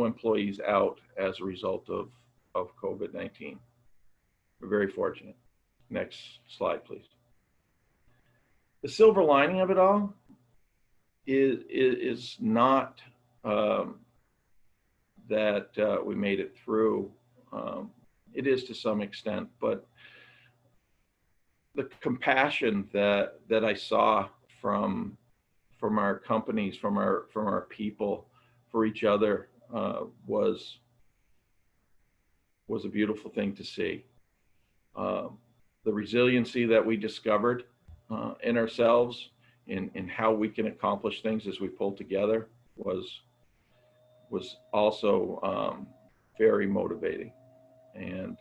employees out as a result of COVID-19. We're very fortunate. Next slide, please. The silver lining of it all is not that we made it through. It is to some extent, but the compassion that I saw from our companies, from our people, for each other was a beautiful thing to see. The resiliency that we discovered in ourselves, in how we can accomplish things as we pull together, was also very motivating. And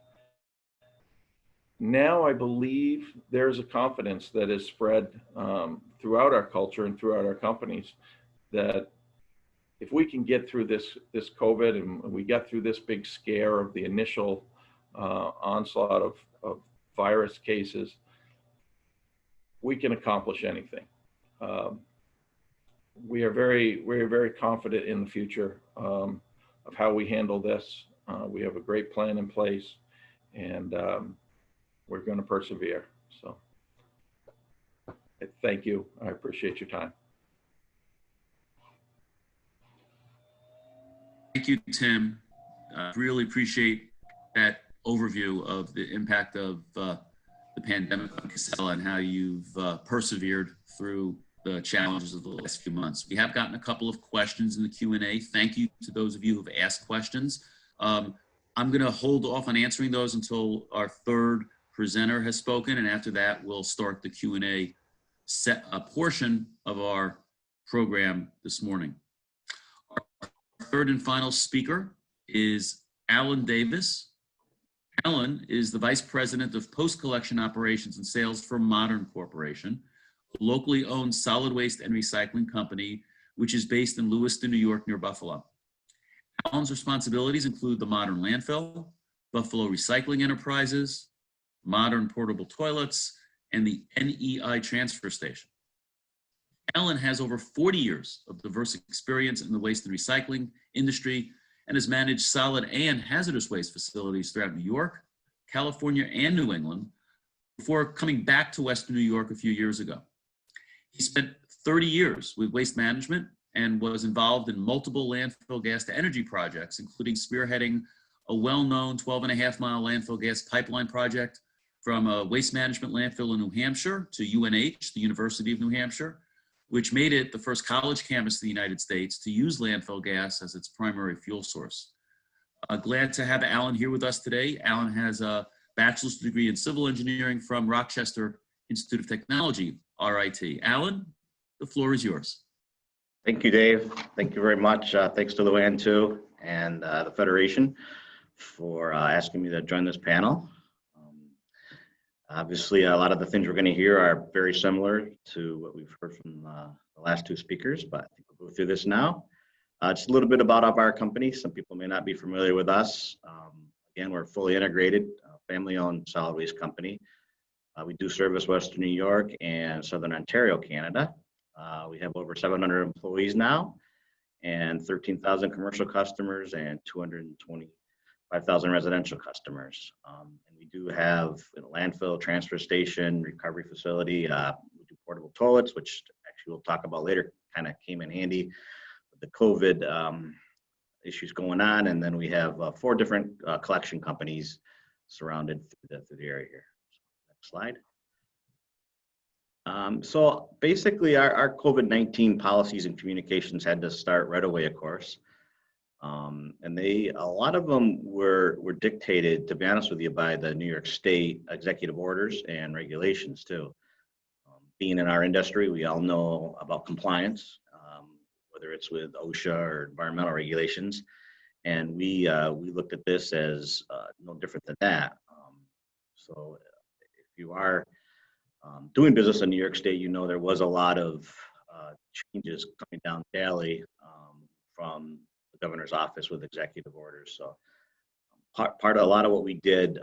now I believe there's a confidence that is spread throughout our culture and throughout our companies that if we can get through this COVID, and we get through this big scare of the initial onslaught of virus cases, we can accomplish anything. We are very confident in the future of how we handle this. We have a great plan in place, and we're going to persevere. So thank you. I appreciate your time. Thank you, Tim. Really appreciate that overview of the impact of the pandemic on Casella and how you've persevered through the challenges of the last few months. We have gotten a couple of questions in the Q&A. Thank you to those of you who have asked questions. I'm going to hold off on answering those until our third presenter has spoken, and after that, we'll start the Q&A portion of our program this morning. Our third and final speaker is Alan Davis. Alan is the Vice President of Post-Collection Operations and Sales for Modern Corporation, a locally owned solid waste and recycling company, which is based in Lewiston, New York, near Buffalo. Alan's responsibilities include the Modern Landfill, Buffalo Recycling Enterprises, Modern Portable Toilets, and the NEI Transfer Station. Alan has over 40 years of diverse experience in the waste and recycling industry and has managed solid and hazardous waste facilities throughout New York, California, and New England before coming back to Western New York a few years ago. He spent 30 years with waste management and was involved in multiple landfill gas to energy projects, including spearheading a well-known 12.5-mile landfill gas pipeline project from a waste management landfill in New Hampshire to UNH, the University of New Hampshire, which made it the first college campus in the United States to use landfill gas as its primary fuel source. Glad to have Alan here with us today. Alan has a bachelor's degree in civil engineering from Rochester Institute of Technology, RIT. Alan, the floor is yours. Thank you, Dave. Thank you very much. Thanks to Luann too, and the Federation for asking me to join this panel. Obviously, a lot of the things we're going to hear are very similar to what we've heard from the last two speakers, but I think we'll go through this now. Just a little bit about our company. Some people may not be familiar with us. Again, we're a fully integrated, family-owned solid waste company. We do service Western New York and Southern Ontario, Canada. We have over 700 employees now and 13,000 commercial customers and 225,000 residential customers. And we do have a landfill, transfer station, recovery facility. We do portable toilets, which actually we'll talk about later, kind of came in handy with the COVID issues going on. And then we have 4 different collection companies surrounded through the area here. So, next slide. So basically our COVID-19 policies and communications had to start right away, of course. And a lot of them were dictated, to be honest with you, by the New York State executive orders and regulations too. Being in our industry, we all know about compliance, whether it's with OSHA or environmental regulations. And we looked at this as no different than that. So if you are doing business in New York State, you know there was a lot of changes coming down daily from the governor's office with executive orders. So part of a lot of what we did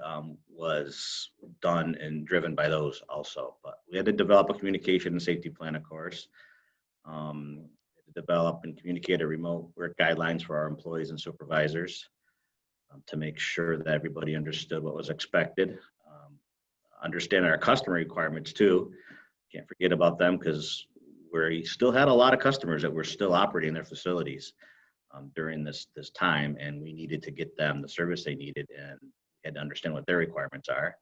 was done and driven by those also. But we had to develop a communication and safety plan, of course. Develop and communicate a remote work guidelines for our employees and supervisors to make sure that everybody understood what was expected. Understand our customer requirements too. Can't forget about them because we still had a lot of customers that were still operating their facilities during this time, and we needed to get them the service they needed, and we had to understand what their requirements are.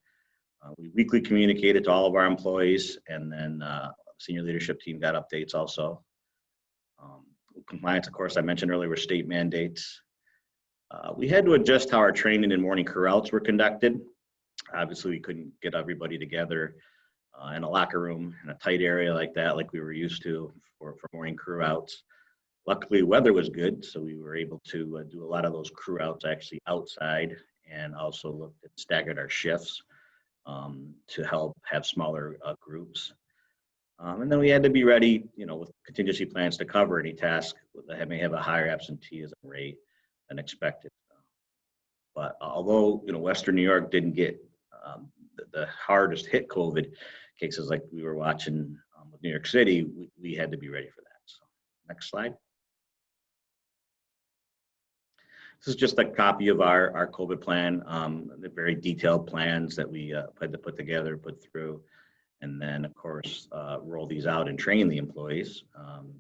We weekly communicated to all of our employees, and then senior leadership team got updates also. Compliance, of course, I mentioned earlier, were state mandates. We had to adjust how our training and morning crew outs were conducted. Obviously, we couldn't get everybody together in a locker room in a tight area like that, like we were used to for morning crew outs. Luckily, weather was good, so we were able to do a lot of those crew outs actually outside, and also looked at staggered our shifts to help have smaller groups. And then we had to be ready, with contingency plans to cover any task that may have a higher absenteeism rate than expected. But although, Western New York didn't get the hardest hit COVID cases like we were watching with New York City, we had to be ready for that. So next slide. This is just a copy of our COVID plan, the very detailed plans that we had to put together, put through, and then of course roll these out and train the employees. In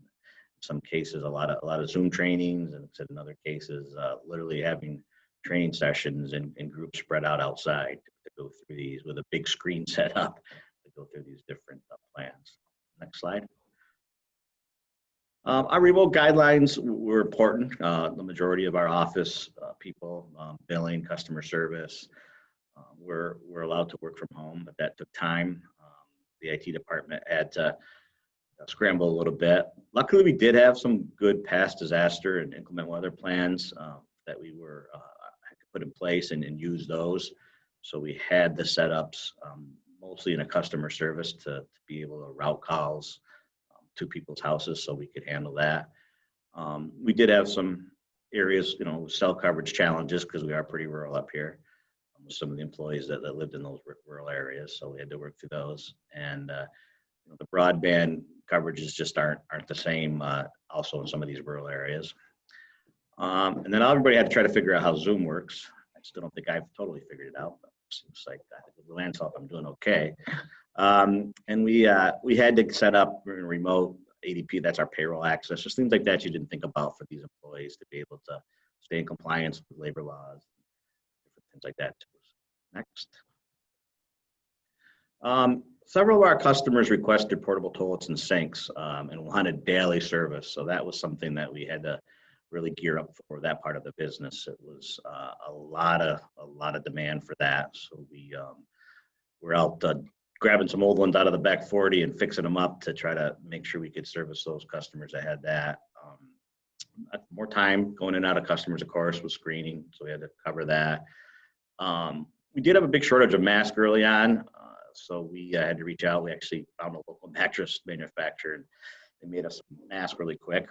some cases, a lot of Zoom trainings, and in other cases, literally having training sessions and groups spread out outside to go through these with a big screen set up to go through these different plans. Next slide. Our remote guidelines were important. The majority of our office people, billing, customer service, were allowed to work from home, but that took time. The IT department had to scramble a little bit. Luckily, we did have some good past disaster and inclement weather plans that we were had to put in place and use those. So we had the setups mostly in a customer service to be able to route calls to people's houses so we could handle that. We did have some areas, cell coverage challenges because we are pretty rural up here. With some of the employees that lived in those rural areas, so we had to work through those. And the broadband coverages just aren't the same also in some of these rural areas. And then everybody had to try to figure out how Zoom works. I still don't think I've totally figured it out, but it seems like with Luann's help, I'm doing okay. And we had to set up remote ADP, that's our payroll access, just things like that you didn't think about for these employees to be able to stay in compliance with labor laws, different things like that too. Next. Several of our customers requested portable toilets and sinks and wanted daily service. So that was something that we had to really gear up for that part of the business. It was a lot of demand for that. So we were out grabbing some old ones out of the back 40 and fixing them up to try to make sure we could service those customers that had that. More time going in and out of customers, of course, with screening. So we had to cover that. We did have a big shortage of masks early on, so we had to reach out. We actually found a local mattress manufacturer, and they made us a mask really quick.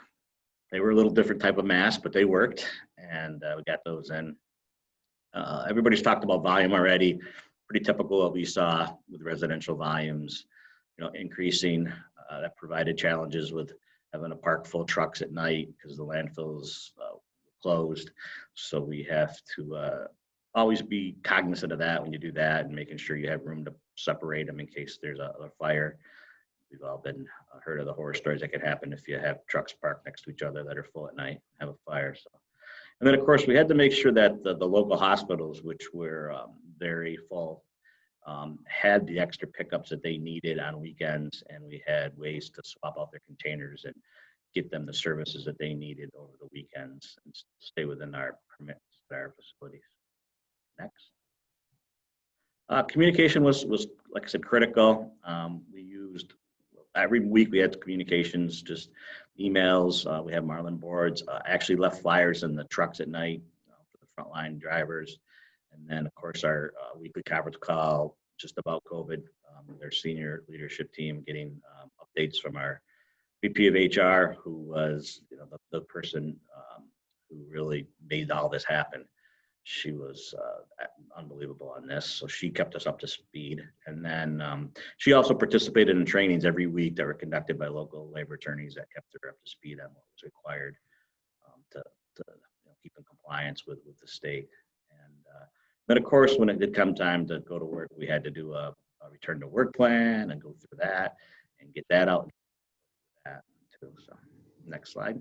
They were a little different type of mask, but they worked, and we got those in. Everybody's talked about volume already. Pretty typical what we saw with residential volumes, increasing. That provided challenges with having to park full trucks at night because the landfills closed. So we have to always be cognizant of that when you do that, and making sure you have room to separate them in case there's a fire. We've all been heard of the horror stories that could happen if you have trucks parked next to each other that are full at night, have a fire. So, and then of course we had to make sure that the local hospitals, which were very full, had the extra pickups that they needed on weekends, and we had ways to swap out their containers and get them the services that they needed over the weekends and stay within our permits at our facilities. Next. Communication was, like I said, critical. We used, every week we had communications, just emails. We have Marlin boards. Actually left flyers in the trucks at night for the frontline drivers. And then, of course, our weekly conference call just about COVID, their senior leadership team getting updates from our VP of HR, who was, you know, the person who really made all this happen. She was unbelievable on this, so she kept us up to speed. And then she also participated in trainings every week that were conducted by local labor attorneys that kept her up to speed on what was required to keep in compliance with the state. And then, of course, when it did come time to go to work, we had to do a return to work plan and go through that and get that out. So, next slide.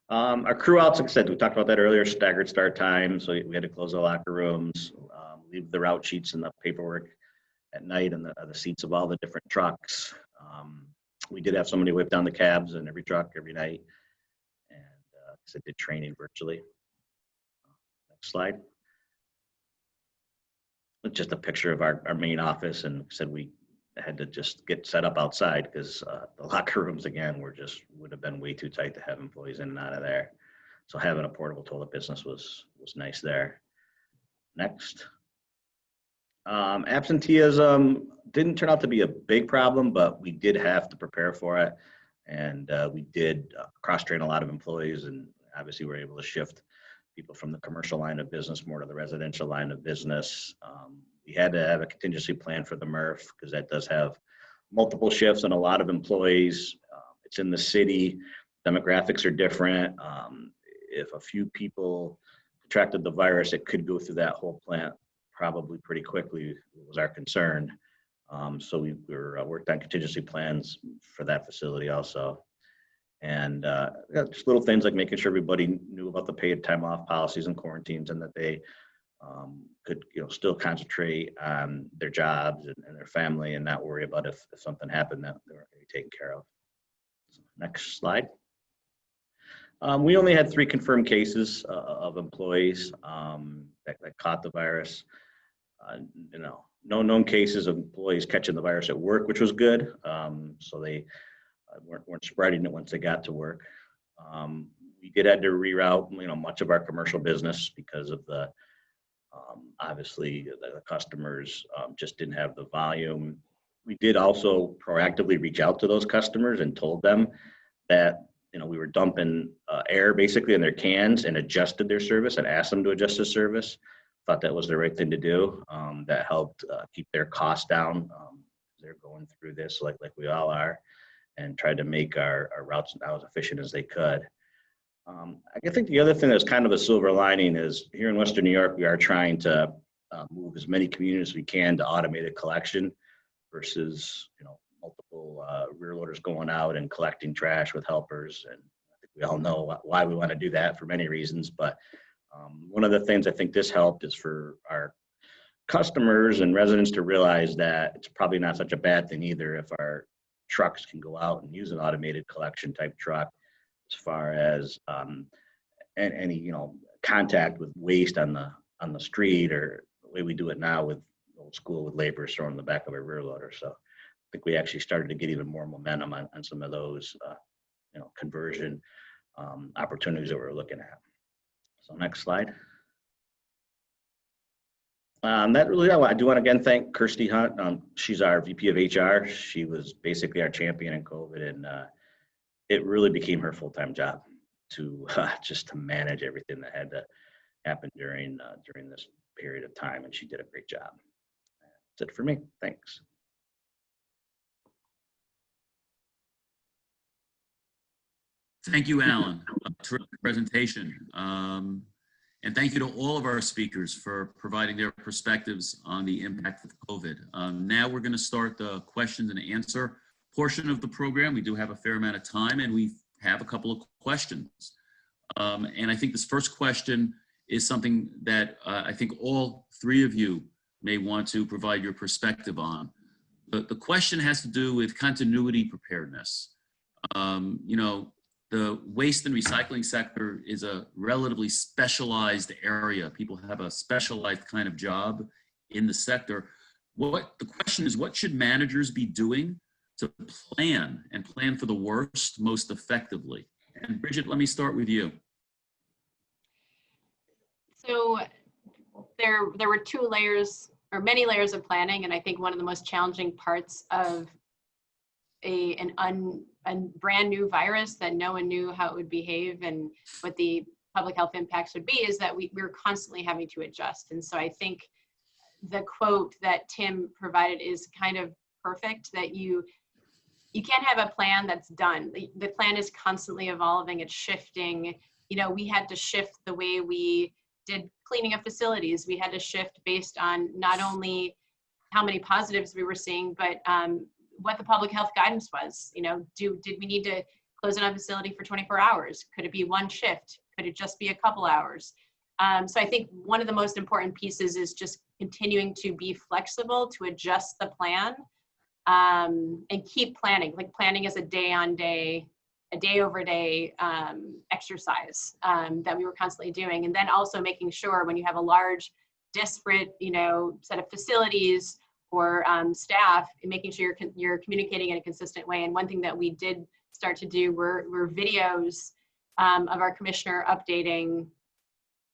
Our crew outs, like I said, we talked about that earlier, staggered start time. So we had to close the locker rooms, leave the route sheets and the paperwork at night and the seats of all the different trucks. We did have somebody whip down the cabs in every truck every night. And so did training virtually. Next slide. It's just a picture of our main office, and like I said, we had to just get set up outside because the locker rooms again would have been way too tight to have employees in and out of there. So having a portable toilet business was nice there. Next. Absenteeism didn't turn out to be a big problem, but we did have to prepare for it. And we did cross-train a lot of employees, and obviously we're able to shift people from the commercial line of business more to the residential line of business. We had to have a contingency plan for the MRF because that does have multiple shifts and a lot of employees. It's in the city, demographics are different. If a few people contracted the virus, it could go through that whole plant probably pretty quickly, was our concern. So we worked on contingency plans for that facility also. And just little things like making sure everybody knew about the paid time off policies and quarantines, and that they could still concentrate on their jobs and their family and not worry about if something happened that they weren't going to be taken care of. So, next slide. We only had 3 confirmed cases of employees that caught the virus. No known cases of employees catching the virus at work, which was good. So they weren't spreading it once they got to work. We did have to reroute, much of our commercial business because of the obviously the customers just didn't have the volume. We did also proactively reach out to those customers and told them that we were dumping air basically in their cans and adjusted their service and asked them to adjust their service. Thought that was the right thing to do. That helped keep their costs down. They're going through this like we all are, and tried to make our routes now as efficient as they could. I think the other thing that's kind of a silver lining is here in Western New York, we are trying to move as many communities as we can to automated collection versus multiple rear loaders going out and collecting trash with helpers. And I think we all know why we want to do that for many reasons. But one of the things I think this helped is for our customers and residents to realize that it's probably not such a bad thing either if our trucks can go out and use an automated collection type truck, as far as any contact with waste on the street, or the way we do it now with old school with laborers throwing in the back of a rear loader. So I think we actually started to get even more momentum on some of those conversion opportunities that we're looking at. So next slide. That really, I do want to again thank Kirsty Hunt. She's our VP of HR. She was basically our champion in COVID, and it really became her full-time job to just to manage everything that had to happen during this period of time, and she did a great job. That's it for me. Thanks. Thank you, Alan. Terrific presentation. And thank you to all of our speakers for providing their perspectives on the impact of COVID. Now we're going to start the questions and answer portion of the program. We do have a fair amount of time, and we have a couple of questions. And I think this first question is something that I think all three of you may want to provide your perspective on. But the question has to do with continuity preparedness. You know, the waste and recycling sector is a relatively specialized area. People have a specialized kind of job in the sector. The question is, what should managers be doing to plan and plan for the worst most effectively? And Bridget, let me start with you. So there were two layers, or many layers of planning, and I think one of the most challenging parts of a brand new virus that no one knew how it would behave and what the public health impacts would be is that we were constantly having to adjust. And so I think the quote that Tim provided is kind of perfect, that you can't have a plan that's done. The plan is constantly evolving, it's shifting. You know, we had to shift the way we did cleaning of facilities. We had to shift based on not only how many positives we were seeing, but what the public health guidance was. You know, did we need to close down a facility for 24 hours? Could it be one shift? Could it just be a couple hours? So I think one of the most important pieces is just continuing to be flexible, to adjust the plan, and keep planning. Like planning is a day over day exercise that we were constantly doing. And then also making sure when you have a large, disparate, you know, set of facilities or staff, and making sure you're communicating in a consistent way. And one thing that we did start to do were videos of our commissioner updating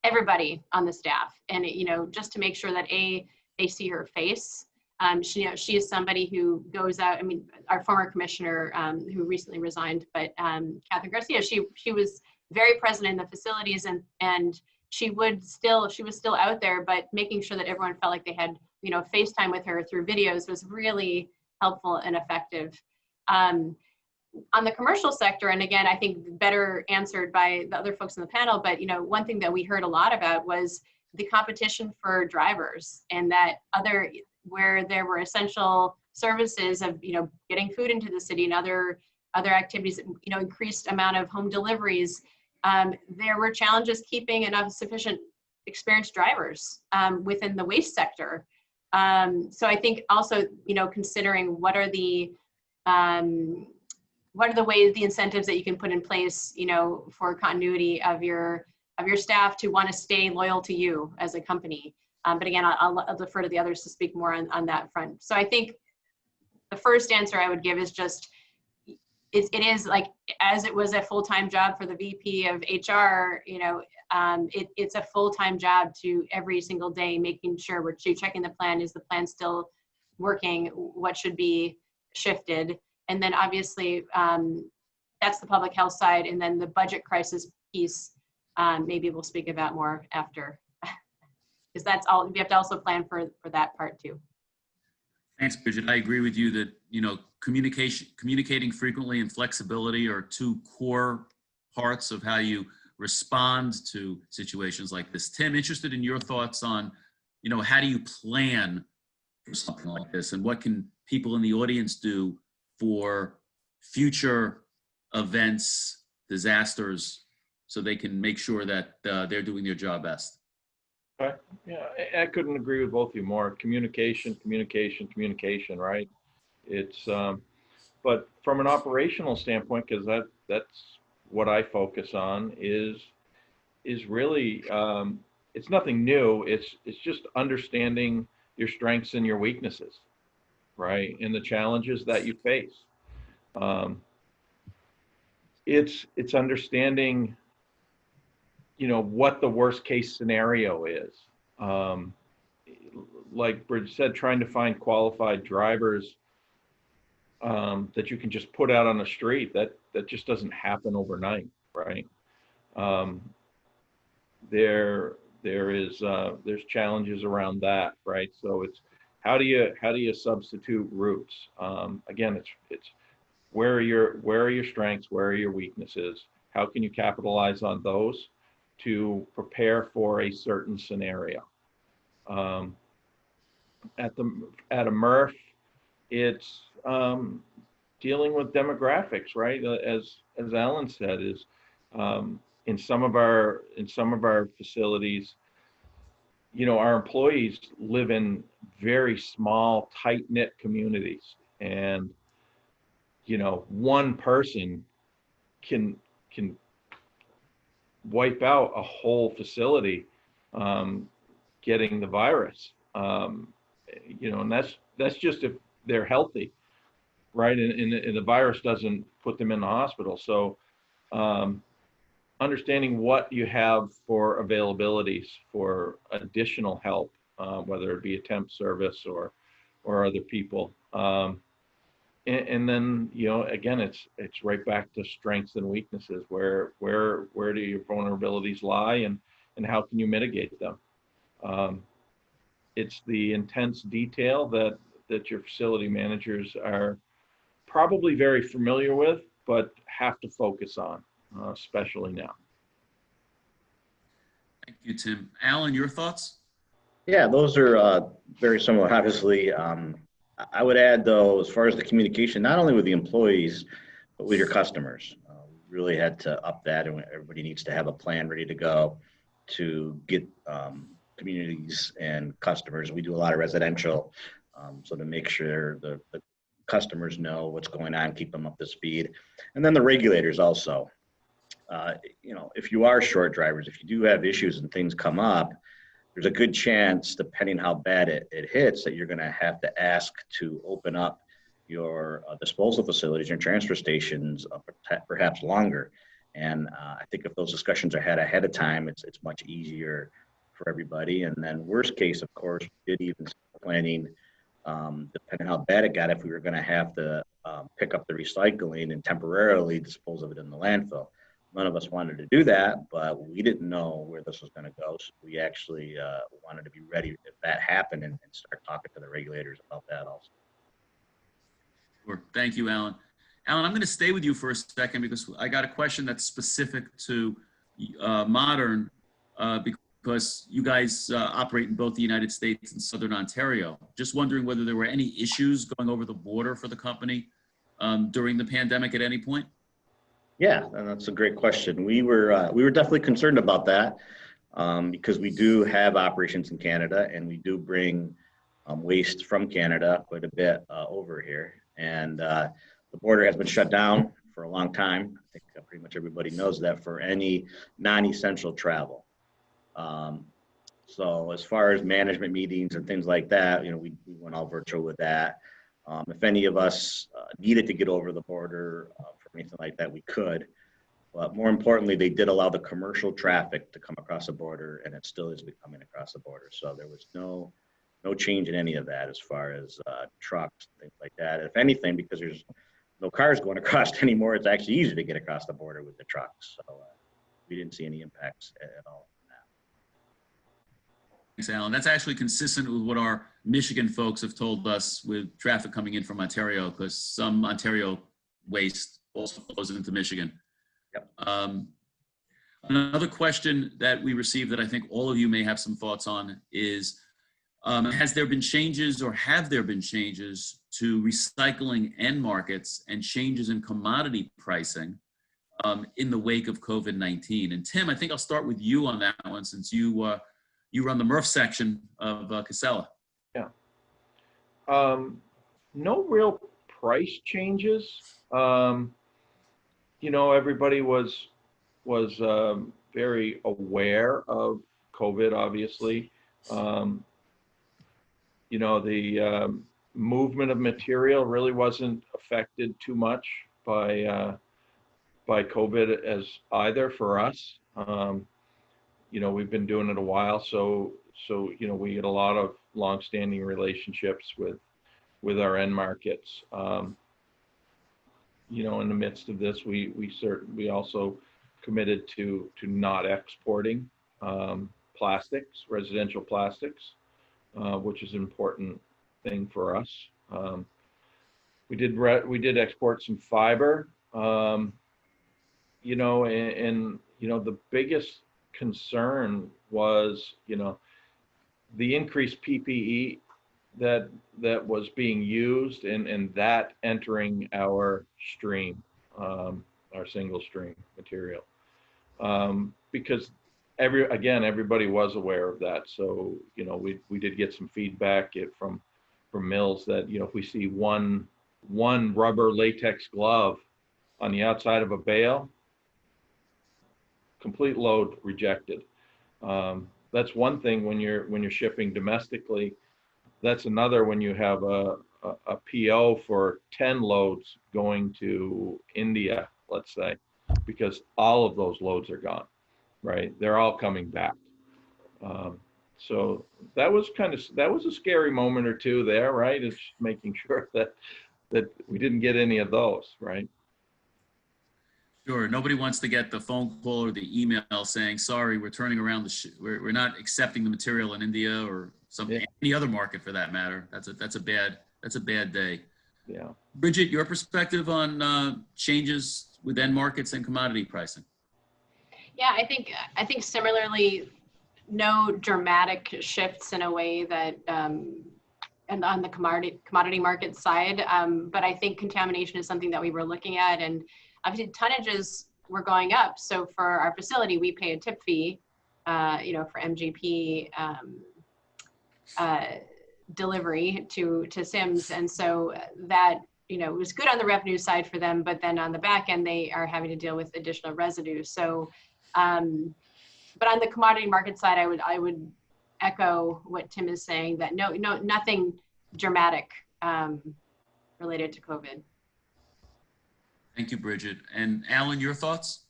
everybody on the staff, and you know, just to make sure that they see her face. She is somebody who goes out. I mean, our former commissioner who recently resigned, but Catherine Garcia, she was very present in the facilities, and she was still out there, but making sure that everyone felt like they had, you know, FaceTime with her through videos was really helpful and effective. On the commercial sector, and again, I think better answered by the other folks in the panel, but you know, one thing that we heard a lot about was the competition for drivers, and that where there were essential services of, you know, getting food into the city and other activities, you know, increased amount of home deliveries. There were challenges keeping enough sufficient experienced drivers within the waste sector. So I think also, you know, considering what are the ways, the incentives that you can put in place, you know, for continuity of your staff to want to stay loyal to you as a company. But again, I'll defer to the others to speak more on that front. So I think the first answer I would give is just, it is like, as it was a full-time job for the VP of HR, you know, it's a full-time job to every single day making sure we're checking the plan. Is the plan still working? What should be shifted? And then obviously, that's the public health side. And then the budget crisis piece, maybe we'll speak about more after, because that's all, we have to also plan for that part too. Thanks, Bridget. I agree with you that, you know, communicating frequently and flexibility are two core parts of how you respond to situations like this. Tim, interested in your thoughts on, you know, how do you plan for something like this, and what can people in the audience do for future events, disasters, so they can make sure that they're doing their job best? Okay. Yeah, I couldn't agree with both of you more. Communication, right? It's, but from an operational standpoint, because that's what I focus on, is really, it's nothing new. It's just understanding your strengths and your weaknesses, right? And the challenges that you face. It's understanding, you know, what the worst case scenario is. Like Bridget said, trying to find qualified drivers that you can just put out on the street, that just doesn't happen overnight, right? There's challenges around that, right? So it's how do you substitute routes? Again, it's where are your strengths, where are your weaknesses? How can you capitalize on those to prepare for a certain scenario? At a MRF, it's dealing with demographics, right? As Alan said, is in some of our facilities, you know, our employees live in very small, tight-knit communities, and you know, one person can wipe out a whole facility, getting the virus. You know, and that's just if they're healthy, right? And the virus doesn't put them in the hospital. So understanding what you have for availabilities for additional help, whether it be a temp service or other people. And then, you know, again, it's right back to strengths and weaknesses. Where do your vulnerabilities lie, and how can you mitigate them? It's the intense detail that your facility managers are probably very familiar with, but have to focus on, especially now. Thank you, Tim. Alan, your thoughts? Yeah, those are very similar, obviously. I would add, though, as far as the communication, not only with the employees, but with your customers. We really had to up that, and everybody needs to have a plan ready to go to get communities and customers. We do a lot of residential, so to make sure the customers know what's going on, keep them up to speed. And then the regulators also. You know, if you are short drivers, if you do have issues and things come up, there's a good chance, depending how bad it hits, that you're going to have to ask to open up your disposal facilities and transfer stations perhaps longer. And I think if those discussions are had ahead of time, it's much easier for everybody. And then worst case, of course, we did even start planning, depending how bad it got, if we were going to have to pick up the recycling and temporarily dispose of it in the landfill. None of us wanted to do that, but we didn't know where this was going to go. So we actually wanted to be ready if that happened, and start talking to the regulators about that also. Sure. Thank you, Alan. Alan, I'm going to stay with you for a second because I got a question that's specific to Modern, because you guys operate in both the United States and Southern Ontario. Just wondering whether there were any issues going over the border for the company during the pandemic at any point? Yeah, and that's a great question. We were definitely concerned about that, because we do have operations in Canada, and we do bring waste from Canada quite a bit over here. And the border has been shut down for a long time. I think pretty much everybody knows that, for any non-essential travel. So as far as management meetings and things like that, you know, we went all virtual with that. If any of us needed to get over the border for anything like that, we could. But more importantly, they did allow the commercial traffic to come across the border, and it still is coming across the border. So there was no change in any of that as far as trucks, things like that. If anything, because there's no cars going across anymore, it's actually easier to get across the border with the trucks. So we didn't see any impacts at all. Thanks, Alan. That's actually consistent with what our Michigan folks have told us with traffic coming in from Ontario, because some Ontario waste also flows into Michigan. Yep. Another question that we received that I think all of you may have some thoughts on is, has there been changes, or have there been changes to recycling end markets and changes in commodity pricing in the wake of COVID-19? And Tim, I think I'll start with you on that one, since you run the MRF section of Casella. Yeah. No real price changes. You know, everybody was very aware of COVID, obviously. You know, the movement of material really wasn't affected too much by COVID as either for us. You know, we've been doing it a while, so you know, we get a lot of long-standing relationships with our end markets. You know, in the midst of this, we also committed to not exporting plastics, residential plastics, which is an important thing for us. We did export some fiber. You know, and you know, the biggest concern was, you know, the increased PPE that was being used, and that entering our stream, our single stream material. because everybody was aware of that. So, you know, we did get some feedback from mills that, you know, if we see one rubber latex glove on the outside of a bale, complete load rejected. That's one thing when you're shipping domestically. That's another when you have a PO for 10 loads going to India, let's say, because all of those loads are gone, right? They're all coming back. So that was a scary moment or two there, right? It's making sure that we didn't get any of those, right? Sure. Nobody wants to get the phone call or the email saying, sorry, we're turning around we're not accepting the material in India or any other market for that matter. That's a bad day. Yeah. Bridget, your perspective on changes with end markets and commodity pricing? Yeah, I think similarly, no dramatic shifts in a way that and on the commodity market side, but I think contamination is something that we were looking at, and obviously tonnages were going up. So for our facility, we pay a tip fee, you know, for MGP delivery to Sims, and so that, you know, was good on the revenue side for them, but then on the back end, they are having to deal with additional residue. So, but on the commodity market side, I would echo what Tim is saying, that nothing dramatic related to COVID. Thank you, Bridget. And Alan, your thoughts?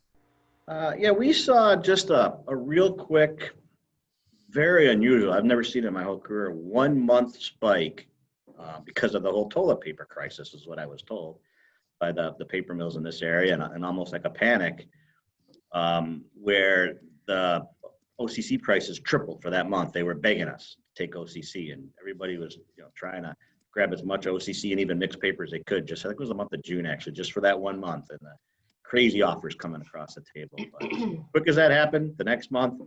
Yeah, we saw just a real quick, very unusual, I've never seen it in my whole career, 1 month spike because of the whole toilet paper crisis, is what I was told by the paper mills in this area, and almost like a panic, where the OCC prices tripled for that month. They were begging us to take OCC, and everybody was, you know, trying to grab as much OCC and even mixed paper as they could. Just, I think it was the month of June, actually, just for that 1 month, and the crazy offers coming across the table. But quick as that happened, the next month,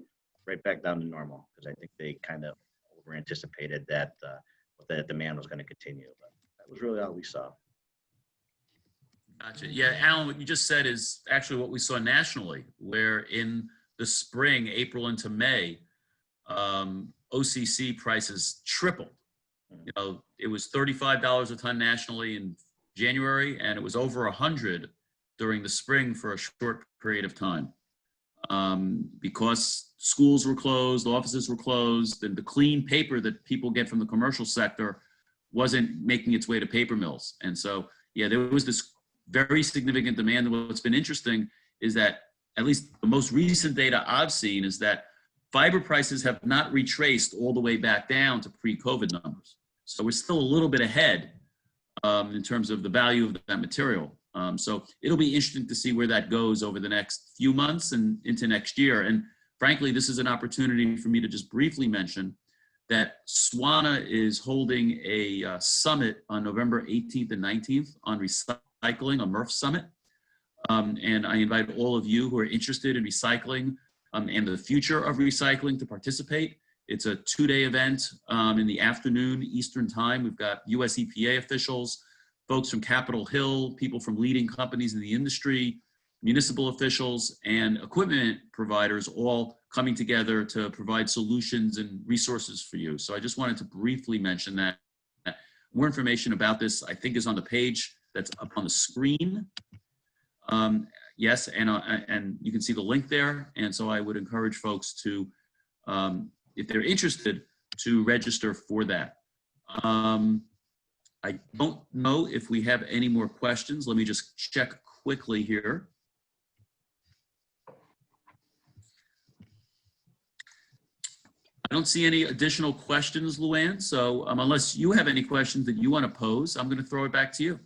right back down to normal, because I think they kind of over anticipated that that demand was going to continue. But that was really all we saw. Gotcha. Yeah, Alan, what you just said is actually what we saw nationally, where in the spring, April into May, OCC prices tripled. You know, it was $35 a ton nationally in January, and it was over 100 during the spring for a short period of time. Because schools were closed, offices were closed, and the clean paper that people get from the commercial sector wasn't making its way to paper mills. And so, yeah, there was this very significant demand. And what's been interesting is that, at least the most recent data I've seen, is that fiber prices have not retraced all the way back down to pre-COVID numbers. So we're still a little bit ahead in terms of the value of that material. So it'll be interesting to see where that goes over the next few months and into next year. And frankly, this is an opportunity for me to just briefly mention that SWANA is holding a summit on November 18th and 19th on recycling, a MRF summit. And I invite all of you who are interested in recycling and the future of recycling to participate. It's a 2-day event in the afternoon Eastern time. We've got US EPA officials, folks from Capitol Hill, people from leading companies in the industry, municipal officials, and equipment providers all coming together to provide solutions and resources for you. So I just wanted to briefly mention that. More information about this, I think, is on the page that's up on the screen. Yes, and you can see the link there. And so I would encourage folks to, if they're interested, to register for that. I don't know if we have any more questions. Let me just check quickly here. I don't see any additional questions, Luann. So unless you have any questions that you want to pose, I'm going to throw it back to you.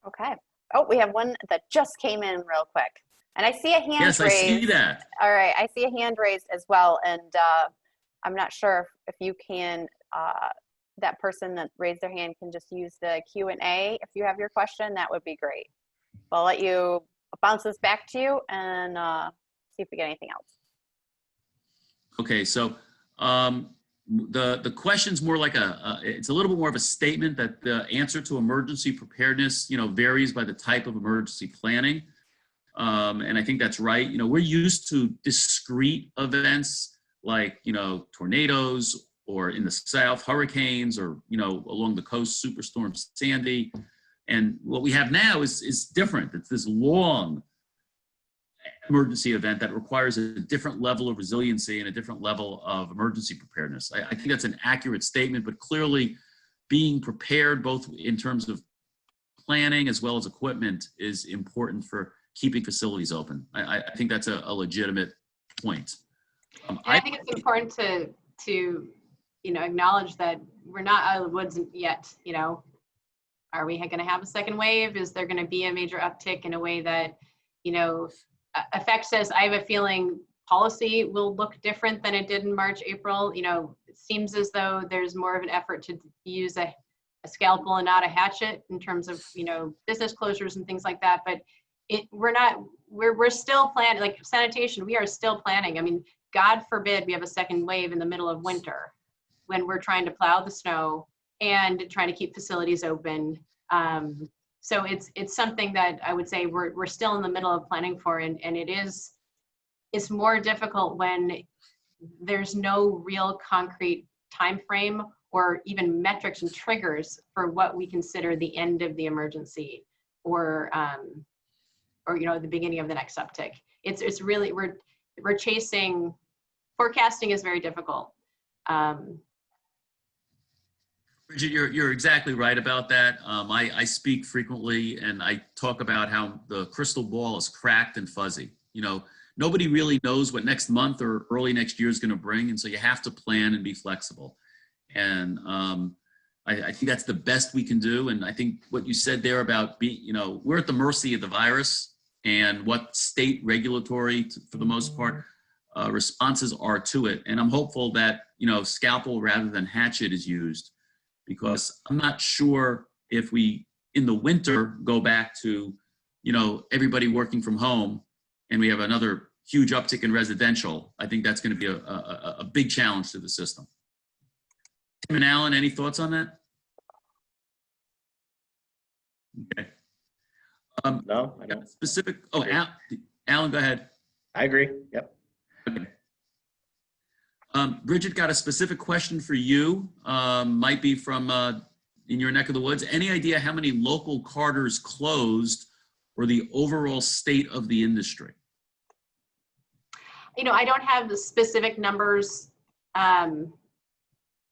Okay. Oh, we have one that just came in real quick. And I see a hand raised. Yes, I see that. All right. I see a hand raised as well. And I'm not sure if you can, that person that raised their hand can just use the Q&A. If you have your question, that would be great. I'll let you bounce this back to you and see if we get anything else. Okay, so the question's more like it's a little bit more of a statement that the answer to emergency preparedness, varies by the type of emergency planning. And I think that's right. We're used to discrete events like, tornadoes, or in the South, hurricanes, or, along the coast, Superstorm Sandy. And what we have now is different. It's this long emergency event that requires a different level of resiliency and a different level of emergency preparedness. I think that's an accurate statement, but clearly being prepared both in terms of planning as well as equipment is important for keeping facilities open. I think that's a legitimate point. I think it's important to acknowledge that we're not out of the woods yet. Are we going to have a second wave? Is there going to be a major uptick in a way that affects us? I have a feeling policy will look different than it did in March, April. It seems as though there's more of an effort to use a scalpel and not a hatchet in terms of business closures and things like that. But we're still planning, like sanitation, we are still planning. I mean, God forbid we have a second wave in the middle of winter when we're trying to plow the snow and trying to keep facilities open. So it's something that I would say we're still in the middle of planning for, and it's more difficult when there's no real concrete time frame or even metrics and triggers for what we consider the end of the emergency or the beginning of the next uptick. It's really we're chasing. Forecasting is very difficult. Bridget, you're exactly right about that. I speak frequently and I talk about how the crystal ball is cracked and fuzzy. Nobody really knows what next month or early next year is going to bring, and so you have to plan and be flexible. And I think that's the best we can do. And I think what you said there about we're at the mercy of the virus and what state regulatory, for the most part, responses are to it. And I'm hopeful that scalpel rather than hatchet is used, because I'm not sure if we in the winter go back to everybody working from home and we have another huge uptick in residential. I think that's going to be a big challenge to the system. Tim and Alan, any thoughts on that? Okay. No, I don't. Specific. Oh, Alan, go ahead. I agree. Yep. Okay. Bridget, got a specific question for you. Might be from in your neck of the woods. Any idea how many local carders closed, or the overall state of the industry? I don't have the specific numbers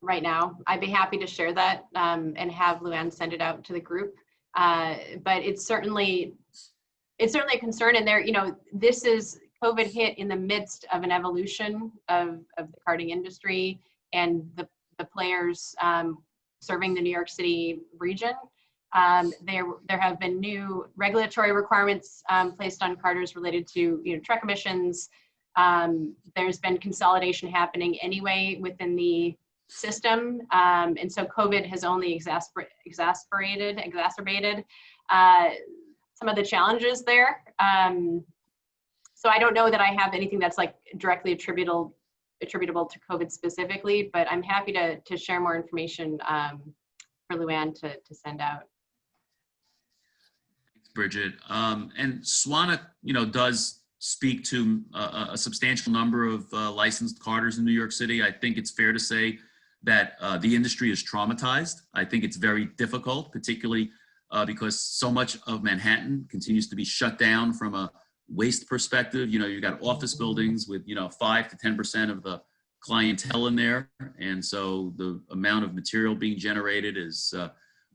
right now. I'd be happy to share that and have Luann send it out to the group. But it's certainly a concern. And this is COVID hit in the midst of an evolution of the carding industry and the players serving the New York City region. There have been new regulatory requirements placed on carders related to truck emissions. There's been consolidation happening anyway within the system, and so COVID has only exacerbated some of the challenges there. So I don't know that I have anything that's like directly attributable to COVID specifically, but I'm happy to share more information for Luann to send out. Thanks, Bridget. And SWANA, does speak to a substantial number of licensed carders in New York City. I think it's fair to say that the industry is traumatized. I think it's very difficult, particularly because so much of Manhattan continues to be shut down from a waste perspective. You've got office buildings with 5 to 10% of the clientele in there, and so the amount of material being generated is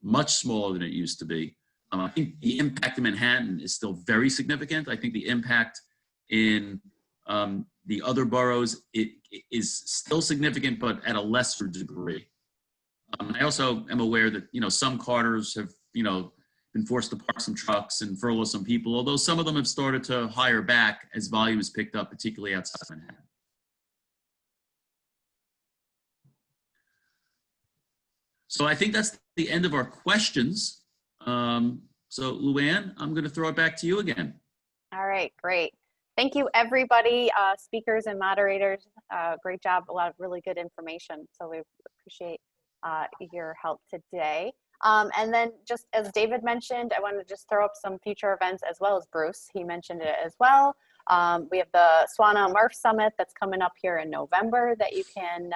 much smaller than it used to be. I think the impact in Manhattan is still very significant. I think the impact in the other boroughs is still significant, but at a lesser degree. I also am aware that some carders have been forced to park some trucks and furlough some people, although some of them have started to hire back as volume has picked up, particularly outside Manhattan. So I think that's the end of our questions. So Luann, I'm going to throw it back to you again. All right, great. Thank you, everybody, speakers and moderators. Great job, a lot of really good information. So we appreciate your help today. And then just as David mentioned, I wanted to just throw up some future events as well as Bruce. He mentioned it as well. We have the SWANA MRF Summit that's coming up here in November that you can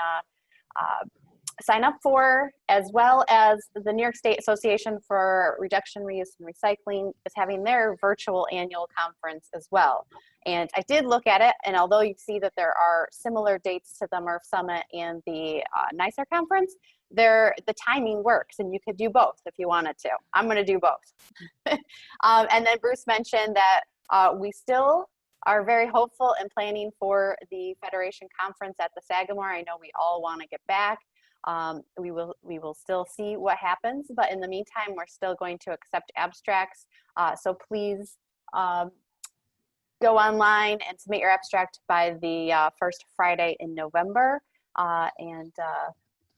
sign up for, as well as the New York State Association for Reduction, Reuse, and Recycling is having their virtual annual conference as well. And I did look at it, and although you see that there are similar dates to the MRF Summit and the NYSER conference, the timing works, and you could do both if you wanted to. I'm going to do both. And then Bruce mentioned that we still are very hopeful and planning for the Federation Conference at the Sagamore. I know we all want to get back. We will still see what happens, but in the meantime, we're still going to accept abstracts. So please go online and submit your abstract by the first Friday in November, and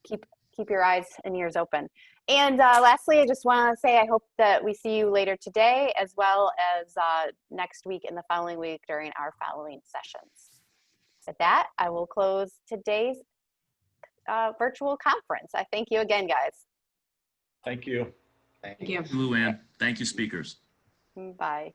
keep your eyes and ears open. And lastly, I just want to say I hope that we see you later today, as well as next week and the following week during our following sessions. With that, I will close today's virtual conference. I thank you again, guys. Thank you. Thank you. Luann, thank you, speakers. Bye.